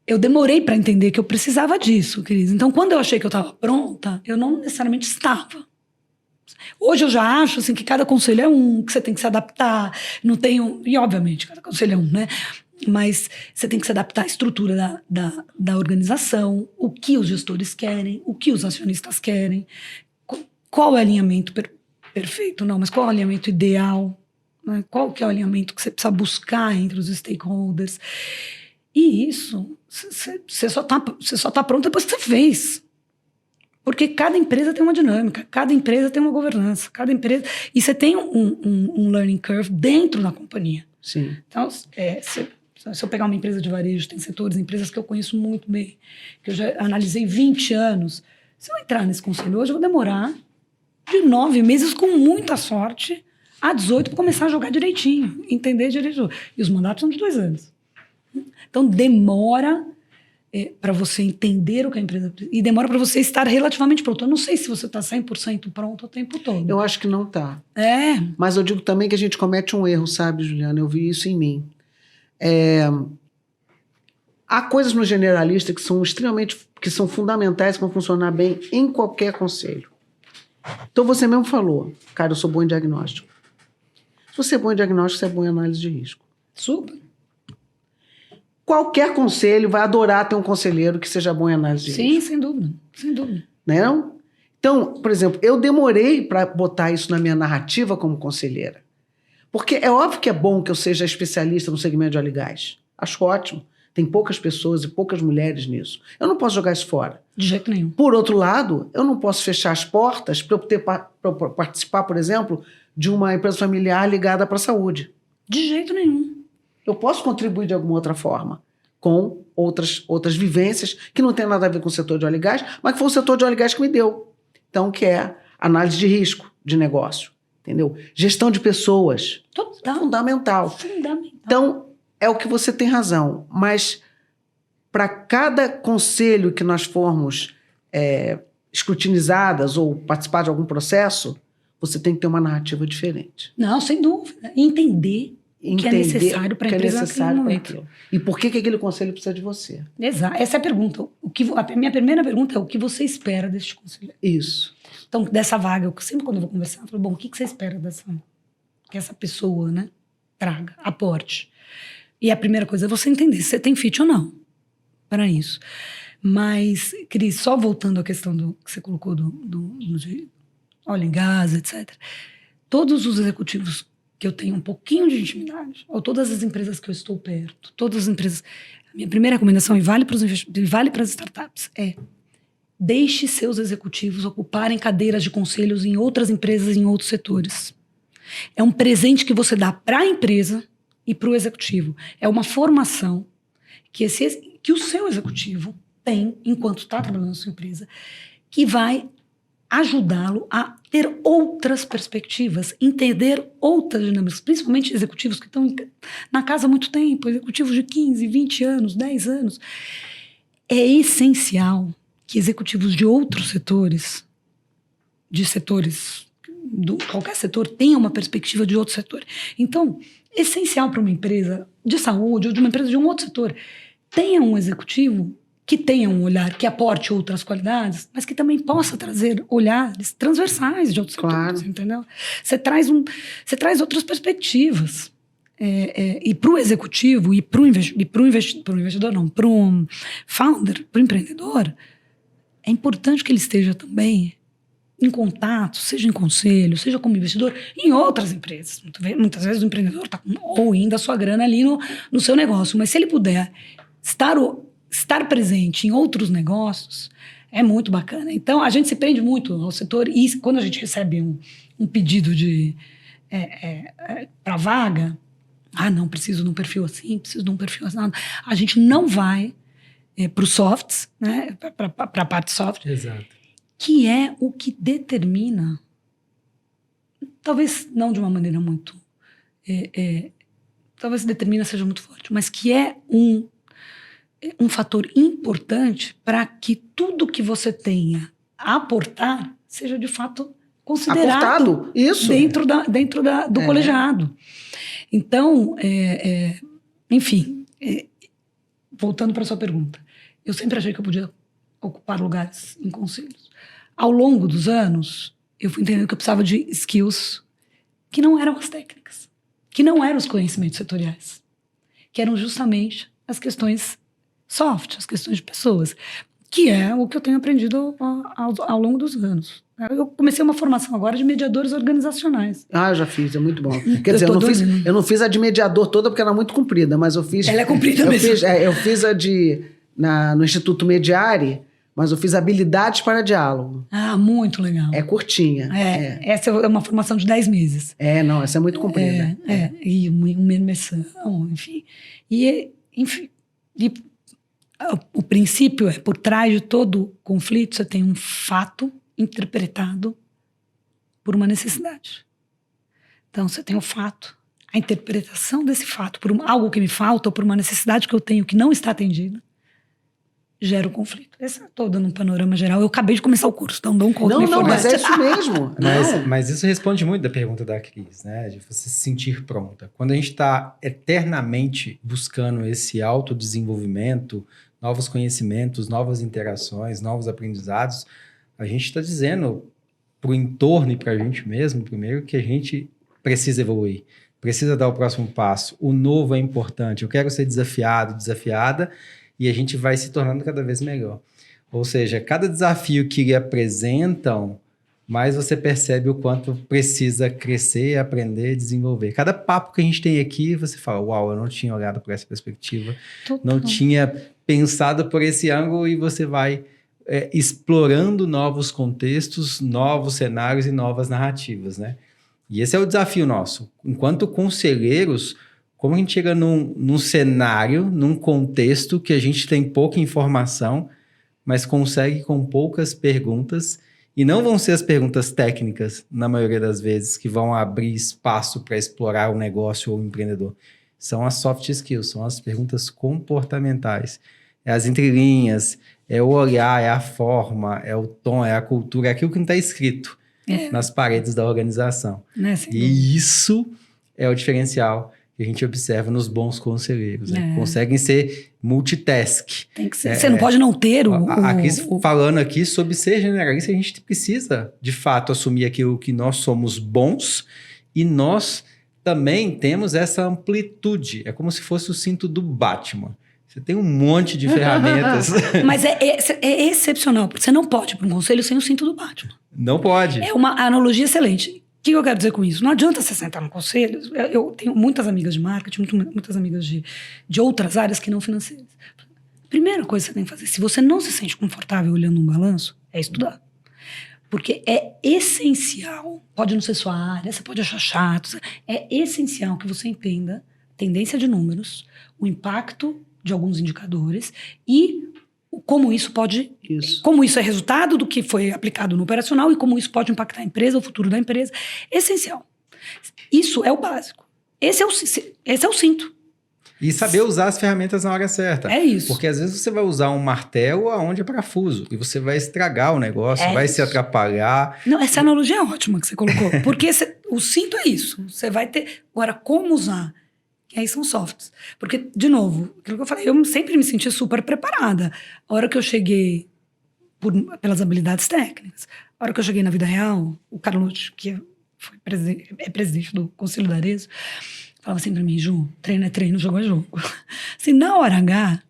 eu demorei para entender que eu precisava disso, Cris. Então, quando eu achei que eu estava pronta, eu não necessariamente estava. Hoje eu já acho assim, que cada conselho é que você tem que se adaptar. Não tem e obviamente, cada conselho é né? Mas você tem que se adaptar à estrutura da organização, o que os gestores querem, o que os acionistas querem, qual é o alinhamento perfeito, não, mas qual é o alinhamento ideal, né? Qual que é o alinhamento que você precisa buscar entre os stakeholders. E isso, você só tá pronto depois que você fez. Porque cada empresa tem uma dinâmica, cada empresa tem uma governança, cada empresa... E você tem um learning curve dentro da companhia. Sim. Então, se eu pegar uma empresa de varejo, tem setores, empresas que eu conheço muito bem, que eu já analisei 20 anos. Se eu entrar nesse conselho hoje, eu vou demorar de 9 meses, com muita sorte, a 18 para começar a jogar direitinho, entender direito. E os mandatos são de 2 anos. Então, demora... para você entender o que a empresa precisa. E demora para você estar relativamente pronto. Eu não sei se você está 100% pronto o tempo todo. Eu acho que não está. É. Mas eu digo também que a gente comete um erro, sabe, Juliana? Eu vi isso em mim. Há coisas no generalista que são fundamentais, que vão funcionar bem em qualquer conselho. Então você mesmo falou, cara, eu sou bom em diagnóstico. Se você é bom em diagnóstico, você é bom em análise de risco. Super. Qualquer conselho vai adorar ter um conselheiro que seja bom em análise de risco. Sim, sem dúvida. Sem dúvida. Não? Então, por exemplo, eu demorei para botar isso na minha narrativa como conselheira. Porque é óbvio que é bom que eu seja especialista no segmento de óleo e gás. Acho ótimo. Tem poucas pessoas e poucas mulheres nisso. Eu não posso jogar isso fora. De jeito nenhum. Por outro lado, eu não posso fechar as portas para eu participar, por exemplo, de uma empresa familiar ligada para a saúde. De jeito nenhum. Eu posso contribuir de alguma outra forma com outras vivências que não tem nada a ver com o setor de óleo e gás, mas que foi o setor de óleo e gás que me deu. Então, que é análise de risco de negócio, entendeu? Gestão de pessoas. Total. Fundamental. Então, é o que você tem razão, mas para cada conselho que nós formos escrutinizadas ou participar de algum processo, você tem que ter uma narrativa diferente. Não, sem dúvida. Entender que é necessário para a empresa naquele momento. E por que aquele conselho precisa de você? Exato. Essa é a pergunta. A minha primeira pergunta é o que você espera deste conselho? Isso. Então, dessa vaga, eu sempre quando eu vou conversar, eu falo, bom, o que você espera que essa pessoa, né, traga, aporte? E a primeira coisa é você entender se você tem fit ou não para isso. Mas, Cris, só voltando à questão que você colocou de óleo e gás, etc. Todos os executivos que eu tenho um pouquinho de intimidade, ou todas as empresas que eu estou perto, todas as empresas... A minha primeira recomendação, e vale para as startups, é deixe seus executivos ocuparem cadeiras de conselhos em outras empresas, em outros setores. É um presente que você dá para a empresa e para o executivo. É uma formação que o seu executivo tem, enquanto está trabalhando na sua empresa, que vai ajudá-lo a ter outras perspectivas, entender outras dinâmicas, principalmente executivos que estão na casa há muito tempo, executivos de 15, 20 anos, 10 anos. É essencial que executivos de outros setores, qualquer setor, tenham uma perspectiva de outro setor. Então, é essencial para uma empresa de saúde ou de uma empresa de um outro setor, tenha um executivo que tenha um olhar que aporte outras qualidades, mas que também possa trazer olhares transversais de outros setores, entendeu? Você traz outras perspectivas. e para o executivo, e para o investidor, não, para o founder, para o empreendedor, é importante que ele esteja também em contato, seja em conselho, seja como investidor, em outras empresas. Muitas vezes o empreendedor está indo a sua grana ali no seu negócio, mas se ele puder estar presente em outros negócios, é muito bacana. Então, a gente se prende muito ao setor e quando a gente recebe um pedido para vaga, não, preciso de um perfil assim, preciso de um perfil assim, a gente não vai para os softs, né, para a parte soft. Exato. Que é o que determina, talvez não de uma maneira muito, talvez determina seja muito forte, mas que é um fator importante para que tudo que você tenha a aportar seja de fato considerado Aportado, isso. dentro do colegiado. Então, enfim, voltando para a sua pergunta, eu sempre achei que eu podia ocupar lugares em conselhos. Ao longo dos anos, eu fui entendendo que eu precisava de skills que não eram as técnicas, que não eram os conhecimentos setoriais, que eram justamente as questões soft, as questões de pessoas, que é o que eu tenho aprendido ao longo dos anos. Eu comecei uma formação agora de mediadores organizacionais. Eu já fiz, é muito bom. Quer dizer, eu não fiz a de mediador toda porque era muito comprida, mas eu fiz... Ela é comprida mesmo. Eu fiz a no Instituto Mediare, mas eu fiz habilidades para diálogo. Muito legal. É curtinha. Essa é uma formação de 10 meses. Essa é muito comprida. E uma imersão, enfim. O princípio é, por trás de todo conflito, você tem um fato interpretado por uma necessidade. Então, você tem o fato, a interpretação desse fato por algo que me falta ou por uma necessidade que eu tenho que não está atendida, gera o conflito. Estou dando um panorama geral. Eu acabei de começar o curso, então dou um conto. Não, mas é isso mesmo. Mas isso responde muito da pergunta da Cris, né? De você se sentir pronta. Quando a gente está eternamente buscando esse autodesenvolvimento, novos conhecimentos, novas interações, novos aprendizados, a gente está dizendo para o entorno e para a gente mesmo, primeiro, que a gente precisa evoluir, precisa dar o próximo passo. O novo é importante. Eu quero ser desafiado, desafiada, e a gente vai se tornando cada vez melhor. Ou seja, cada desafio que lhe apresentam, mais você percebe o quanto precisa crescer, aprender, desenvolver. Cada papo que a gente tem aqui, você fala, uau, eu não tinha olhado por essa perspectiva, não tinha pensado por esse ângulo, e você vai explorando novos contextos, novos cenários e novas narrativas, né? E esse é o desafio nosso. Enquanto conselheiros, como a gente chega num cenário, num contexto que a gente tem pouca informação, mas consegue com poucas perguntas, e não vão ser as perguntas técnicas, na maioria das vezes, que vão abrir espaço para explorar o negócio ou o empreendedor. São as soft skills, são as perguntas comportamentais. É as entrelinhas, é o olhar, é a forma, é o tom, é a cultura, é aquilo que não está escrito nas paredes da organização. E isso é o diferencial que a gente observa nos bons conselheiros, né? Conseguem ser multitask. Tem que ser. Você não pode não ter a Cris falando aqui sobre ser generalista, a gente precisa, de fato, assumir aquilo que nós somos bons, e nós também temos essa amplitude. É como se fosse o cinto do Batman. Você tem um monte de ferramentas. Mas é excepcional, porque você não pode ir para um conselho sem o cinto do Batman. Não pode. É uma analogia excelente. O que eu quero dizer com isso? Não adianta você sentar no conselho. Eu tenho muitas amigas de marketing, muitas amigas de outras áreas que não financeiras. Primeira coisa que você tem que fazer, se você não se sente confortável olhando um balanço, é estudar. Porque é essencial, pode não ser sua área, você pode achar chato, é essencial que você entenda a tendência de números, o impacto de alguns indicadores e como isso como isso é resultado do que foi aplicado no operacional e como isso pode impactar a empresa, o futuro da empresa. Essencial. Isso é o básico. Esse é o cinto. E saber usar as ferramentas na hora certa. É isso. Porque às vezes você vai usar um martelo aonde é parafuso e você vai estragar o negócio, vai se atrapalhar. Não, essa analogia é ótima que você colocou. Porque o cinto é isso. Você vai ter... Agora, como usar? E aí são softs. Porque, de novo, aquilo que eu falei, eu sempre me senti super preparada. A hora que eu cheguei pelas habilidades técnicas, a hora que eu cheguei na vida real, o Carlos, que é presidente do Conselho da Arezzo, falava assim pra mim, Ju, treino é treino, jogo é jogo. Assim, na hora H,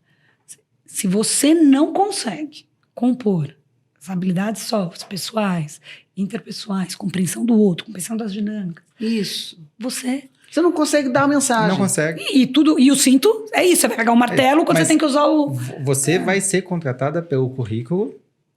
se você não consegue compor as habilidades soft, pessoais, interpessoais, compreensão do outro, compreensão das dinâmicas, Isso. você Você não consegue dar a mensagem. Não consegue. e o cinto é isso, você vai pegar um martelo quando Mas você tem que usar o... Você vai ser contratada pelo currículo,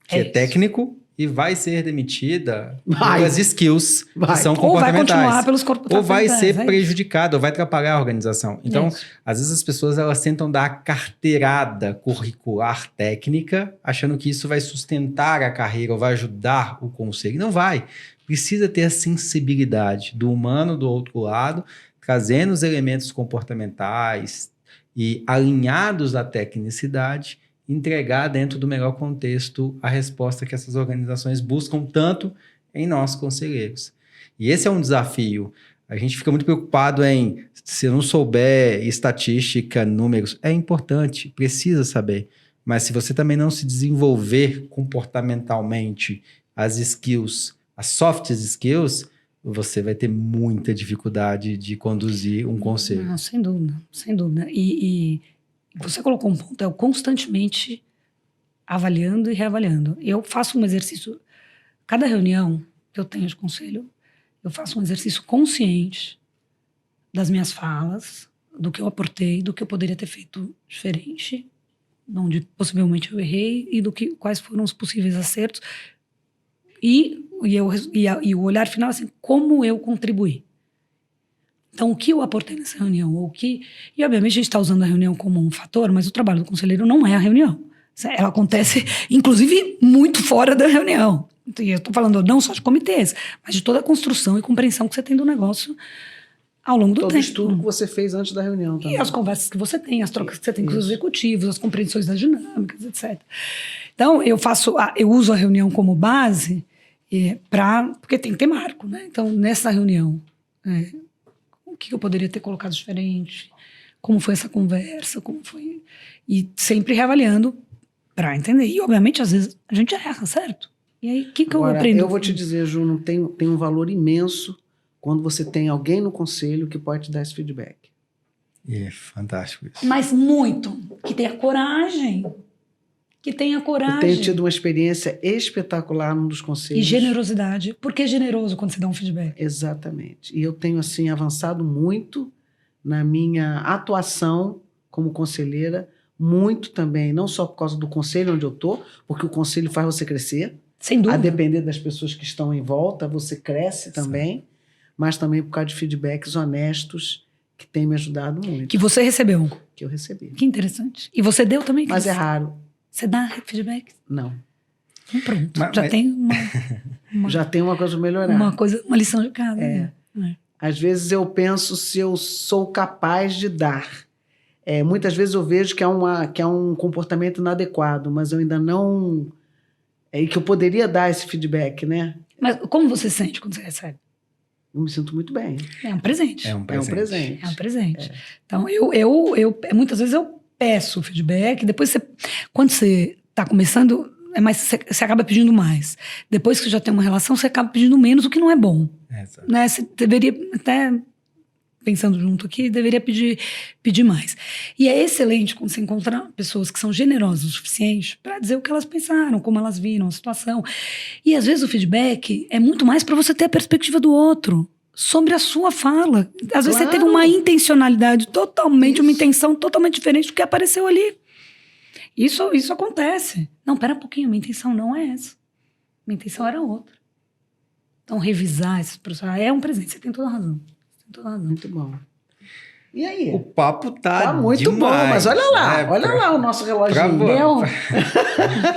que é isso. técnico, e vai ser demitida Vai. pelas skills, Vai. que são Ou vai comportamentais. continuar pelos corpos Ou vai ser isso. prejudicada, ou vai atrapalhar a organização. Então, Isso. às vezes as pessoas elas tentam dar a carteirada curricular técnica, achando que isso vai sustentar a carreira ou vai ajudar o conselho. Não vai. Precisa ter a sensibilidade do humano do outro lado, trazendo os elementos comportamentais e alinhados à tecnicidade, entregar dentro do melhor contexto a resposta que essas organizações buscam tanto em nós, conselheiros. E esse é um desafio. A gente fica muito preocupado em, se não souber estatística, números, é importante, precisa saber. Mas se você também não se desenvolver comportamentalmente as skills, as soft skills, você vai ter muita dificuldade de conduzir um conselho. Não, sem dúvida, sem dúvida. E você colocou um ponto, eu constantemente avaliando e reavaliando. Eu faço um exercício, cada reunião que eu tenho de conselho, eu faço um exercício consciente das minhas falas, do que eu aportei, do que eu poderia ter feito diferente, onde possivelmente eu errei e quais foram os possíveis acertos. E o olhar final, assim, como eu contribuí. Então, o que eu aportei nessa reunião? E, obviamente, a gente está usando a reunião como um fator, mas o trabalho do conselheiro não é a reunião. Ela acontece, inclusive, muito fora da reunião. E eu estou falando não só de comitês, mas de toda a construção e compreensão que você tem do negócio ao longo do tempo. Todo o estudo que você fez antes da reunião também. E as conversas que você tem, as trocas que você tem com os executivos, as compreensões das dinâmicas, etc. Então, eu uso a reunião como base porque tem que ter marco, né? Então, nessa reunião, o que eu poderia ter colocado diferente? Como foi essa conversa? Como foi? E sempre reavaliando para entender. E, obviamente, às vezes, a gente erra, certo? E aí, o que eu aprendo? Eu vou te dizer, Ju, tem um valor imenso quando você tem alguém no conselho que pode te dar esse feedback. É fantástico isso. Mas muito. Que tenha coragem. Eu tenho tido uma experiência espetacular num dos conselhos. E generosidade. Por que generoso quando você dá um feedback? Exatamente. E eu tenho, assim, avançado muito na minha atuação como conselheira, muito também, não só por causa do conselho onde eu estou, porque o conselho faz você crescer. Sem dúvida. A depender das pessoas que estão em volta, você cresce também, mas também por causa de feedbacks honestos que têm me ajudado muito. Que você recebeu. Que eu recebi. Que interessante. E você deu também? Mas é raro. Você dá feedback? Não. Então pronto. Mas- já tem Já tem uma coisa a melhorar. uma lição de casa. É. Né? Às vezes eu penso se eu sou capaz de dar. Muitas vezes eu vejo que é um comportamento inadequado, mas eu ainda não... E que eu poderia dar esse feedback, né? Mas como você sente quando você recebe? Eu me sinto muito bem. É um presente. É um É um presente. presente. É um presente. Então, muitas vezes eu peço feedback, depois quando você está começando, você acaba pedindo mais. Depois que já tem uma relação, você acaba pedindo menos, o que não é bom. Exato. Né? Você deveria, até pensando junto aqui, deveria pedir mais. E é excelente quando você encontra pessoas que são generosas o suficiente para dizer o que elas pensaram, como elas viram a situação. E às vezes o feedback é muito mais para você ter a perspectiva do outro sobre a sua fala. Às vezes você teve uma intencionalidade totalmente, uma intenção totalmente diferente do que apareceu ali. Isso acontece. Não, pera um pouquinho, minha intenção não é essa. Minha intenção era outra. Então, revisar esse processo é um presente, você tem toda a razão. Muito bom. E aí? O papo tá muito demais, bom, mas olha lá, né? olha lá o nosso reloginho.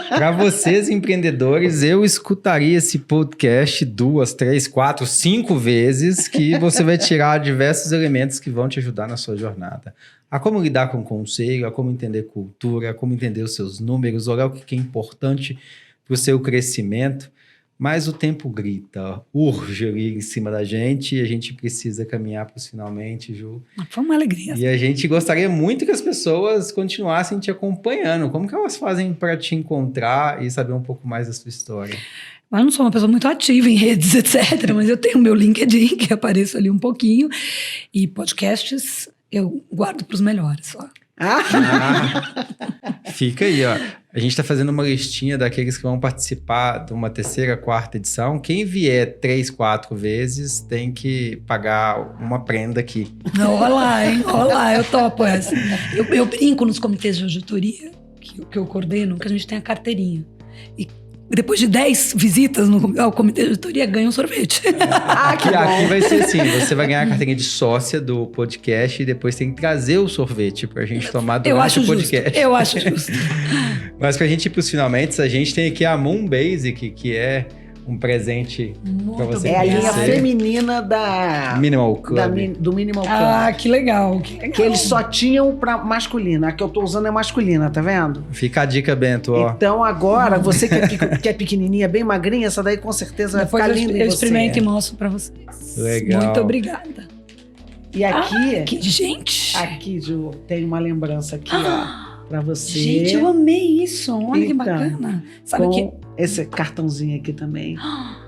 Para vocês, empreendedores, eu escutaria esse podcast 2, 3, 4, 5 vezes, que você vai tirar diversos elementos que vão te ajudar na sua jornada. A como lidar com o conselho, a como entender cultura, a como entender os seus números, olhar o que é importante para o seu crescimento. mas o tempo grita, urge ali em cima da gente e a gente precisa caminhar para os finalmente, Ju. Foi uma alegria. E a gente gostaria muito que as pessoas continuassem te acompanhando. Como que elas fazem para te encontrar e saber um pouco mais da sua história? Mas eu não sou uma pessoa muito ativa em redes, etc. Mas eu tenho o meu LinkedIn, que apareço ali um pouquinho. E podcasts eu guardo para os melhores só. Fica aí, ó. A gente tá fazendo uma listinha daqueles que vão participar de uma terceira, quarta edição. Quem vier 3, 4 vezes tem que pagar uma prenda aqui. Olha lá, hein? Olha lá, eu topo essa. Eu brinco nos comitês de auditoria, que eu coordeno, que a gente tem a carteirinha. E depois de 10 visitas ao comitê de auditoria, ganha um sorvete. Que aqui vai ser assim, você vai ganhar a carteirinha de sócia do podcast e depois tem que trazer o sorvete pra gente tomar durante o podcast. Eu acho justo. Mas pra gente ir pros finalmente, a gente tem aqui a Moon Basic, que é um presente pra você. É a linha conhecer. feminina da Minimal Club. do Minimal Club. Ah, que legal. Que eles só tinham pra masculina. A que eu tô usando é masculina, tá vendo? Fica a dica, Bento, ó. Então agora, você que é pequenininha, bem magrinha, essa daí com certeza Depois vai ficar linda em eu você. experimento e mostro pra vocês. Legal. Muito obrigada. E aqui, Que gente. aqui, Ju, tem uma lembrança aqui, ó, pra você. Gente, eu amei isso. Olha que Então, bacana. Sabe com que... esse cartãozinho aqui também,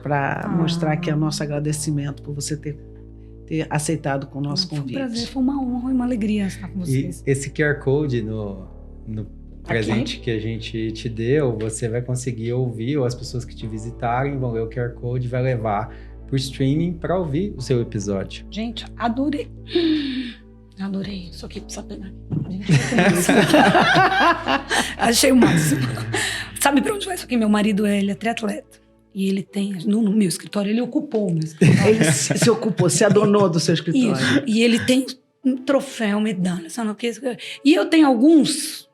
pra mostrar aqui o nosso agradecimento por você ter aceitado com o nosso Foi um convite. prazer, foi uma honra e uma alegria estar com E vocês. esse QR Code no presente que a gente te deu, você vai conseguir ouvir, ou as pessoas que te visitarem vão ler o QR Code e vai levar pro streaming para ouvir o seu episódio. Gente, adorei. Adorei. Isso aqui precisa pegar. Gente, achei o máximo. Sabe pra onde vai isso aqui? Meu marido, ele é triatleta. E ele tem, no meu escritório, ele ocupou o meu escritório. Ele se ocupou, se adonou do seu escritório. Isso. E ele tem um troféu, medalha, sabe o que? E eu tenho alguns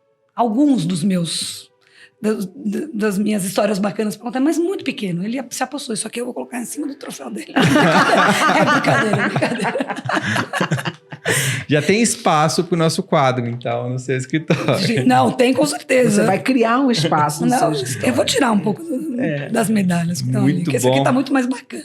dos meus, das minhas histórias bacanas pra contar, mas muito pequeno. Ele se apossou. Isso aqui eu vou colocar em cima do troféu dele. É brincadeira. Já tem espaço pro nosso quadro, então, no seu escritório. Não, tem com certeza. Você vai criar um espaço no seu Não, escritório. eu vou tirar um pouco das medalhas que estão ali, Muito porque esse aqui bom. tá muito mais bacana.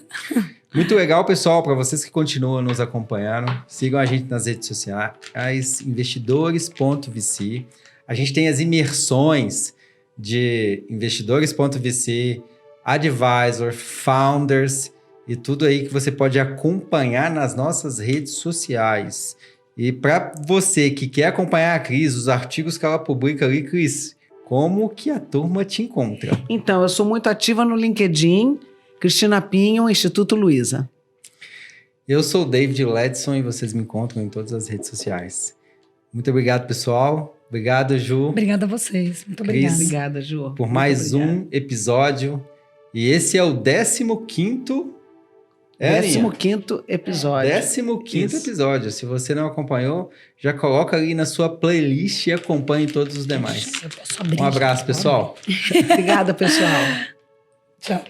Muito legal, pessoal, para vocês que continuam nos acompanhando. Sigam a gente nas redes sociais, investidores.vc. A gente tem as imersões de investidores.vc, advisor, founders e tudo aí que você pode acompanhar nas nossas redes sociais. E para você que quer acompanhar a Cris, os artigos que ela publica ali, Cris, como que a turma te encontra? Então, eu sou muito ativa no LinkedIn, Cristina Pinho, Instituto Luiza. Eu sou o David Ledson e vocês me encontram em todas as redes sociais. Muito obrigado, pessoal. Obrigado, Ju. Obrigada a vocês. Muito Cris, obrigada. Obrigada, Ju. Por Muito mais obrigada. um episódio. E esse é o 15º. Aninha? 15º episódio. 15º Isso. episódio. Se você não acompanhou, já coloca ali na sua playlist e acompanhe todos os demais. Eu posso abrir Um abraço, aqui, pessoal. Obrigada, pessoal. Tchau.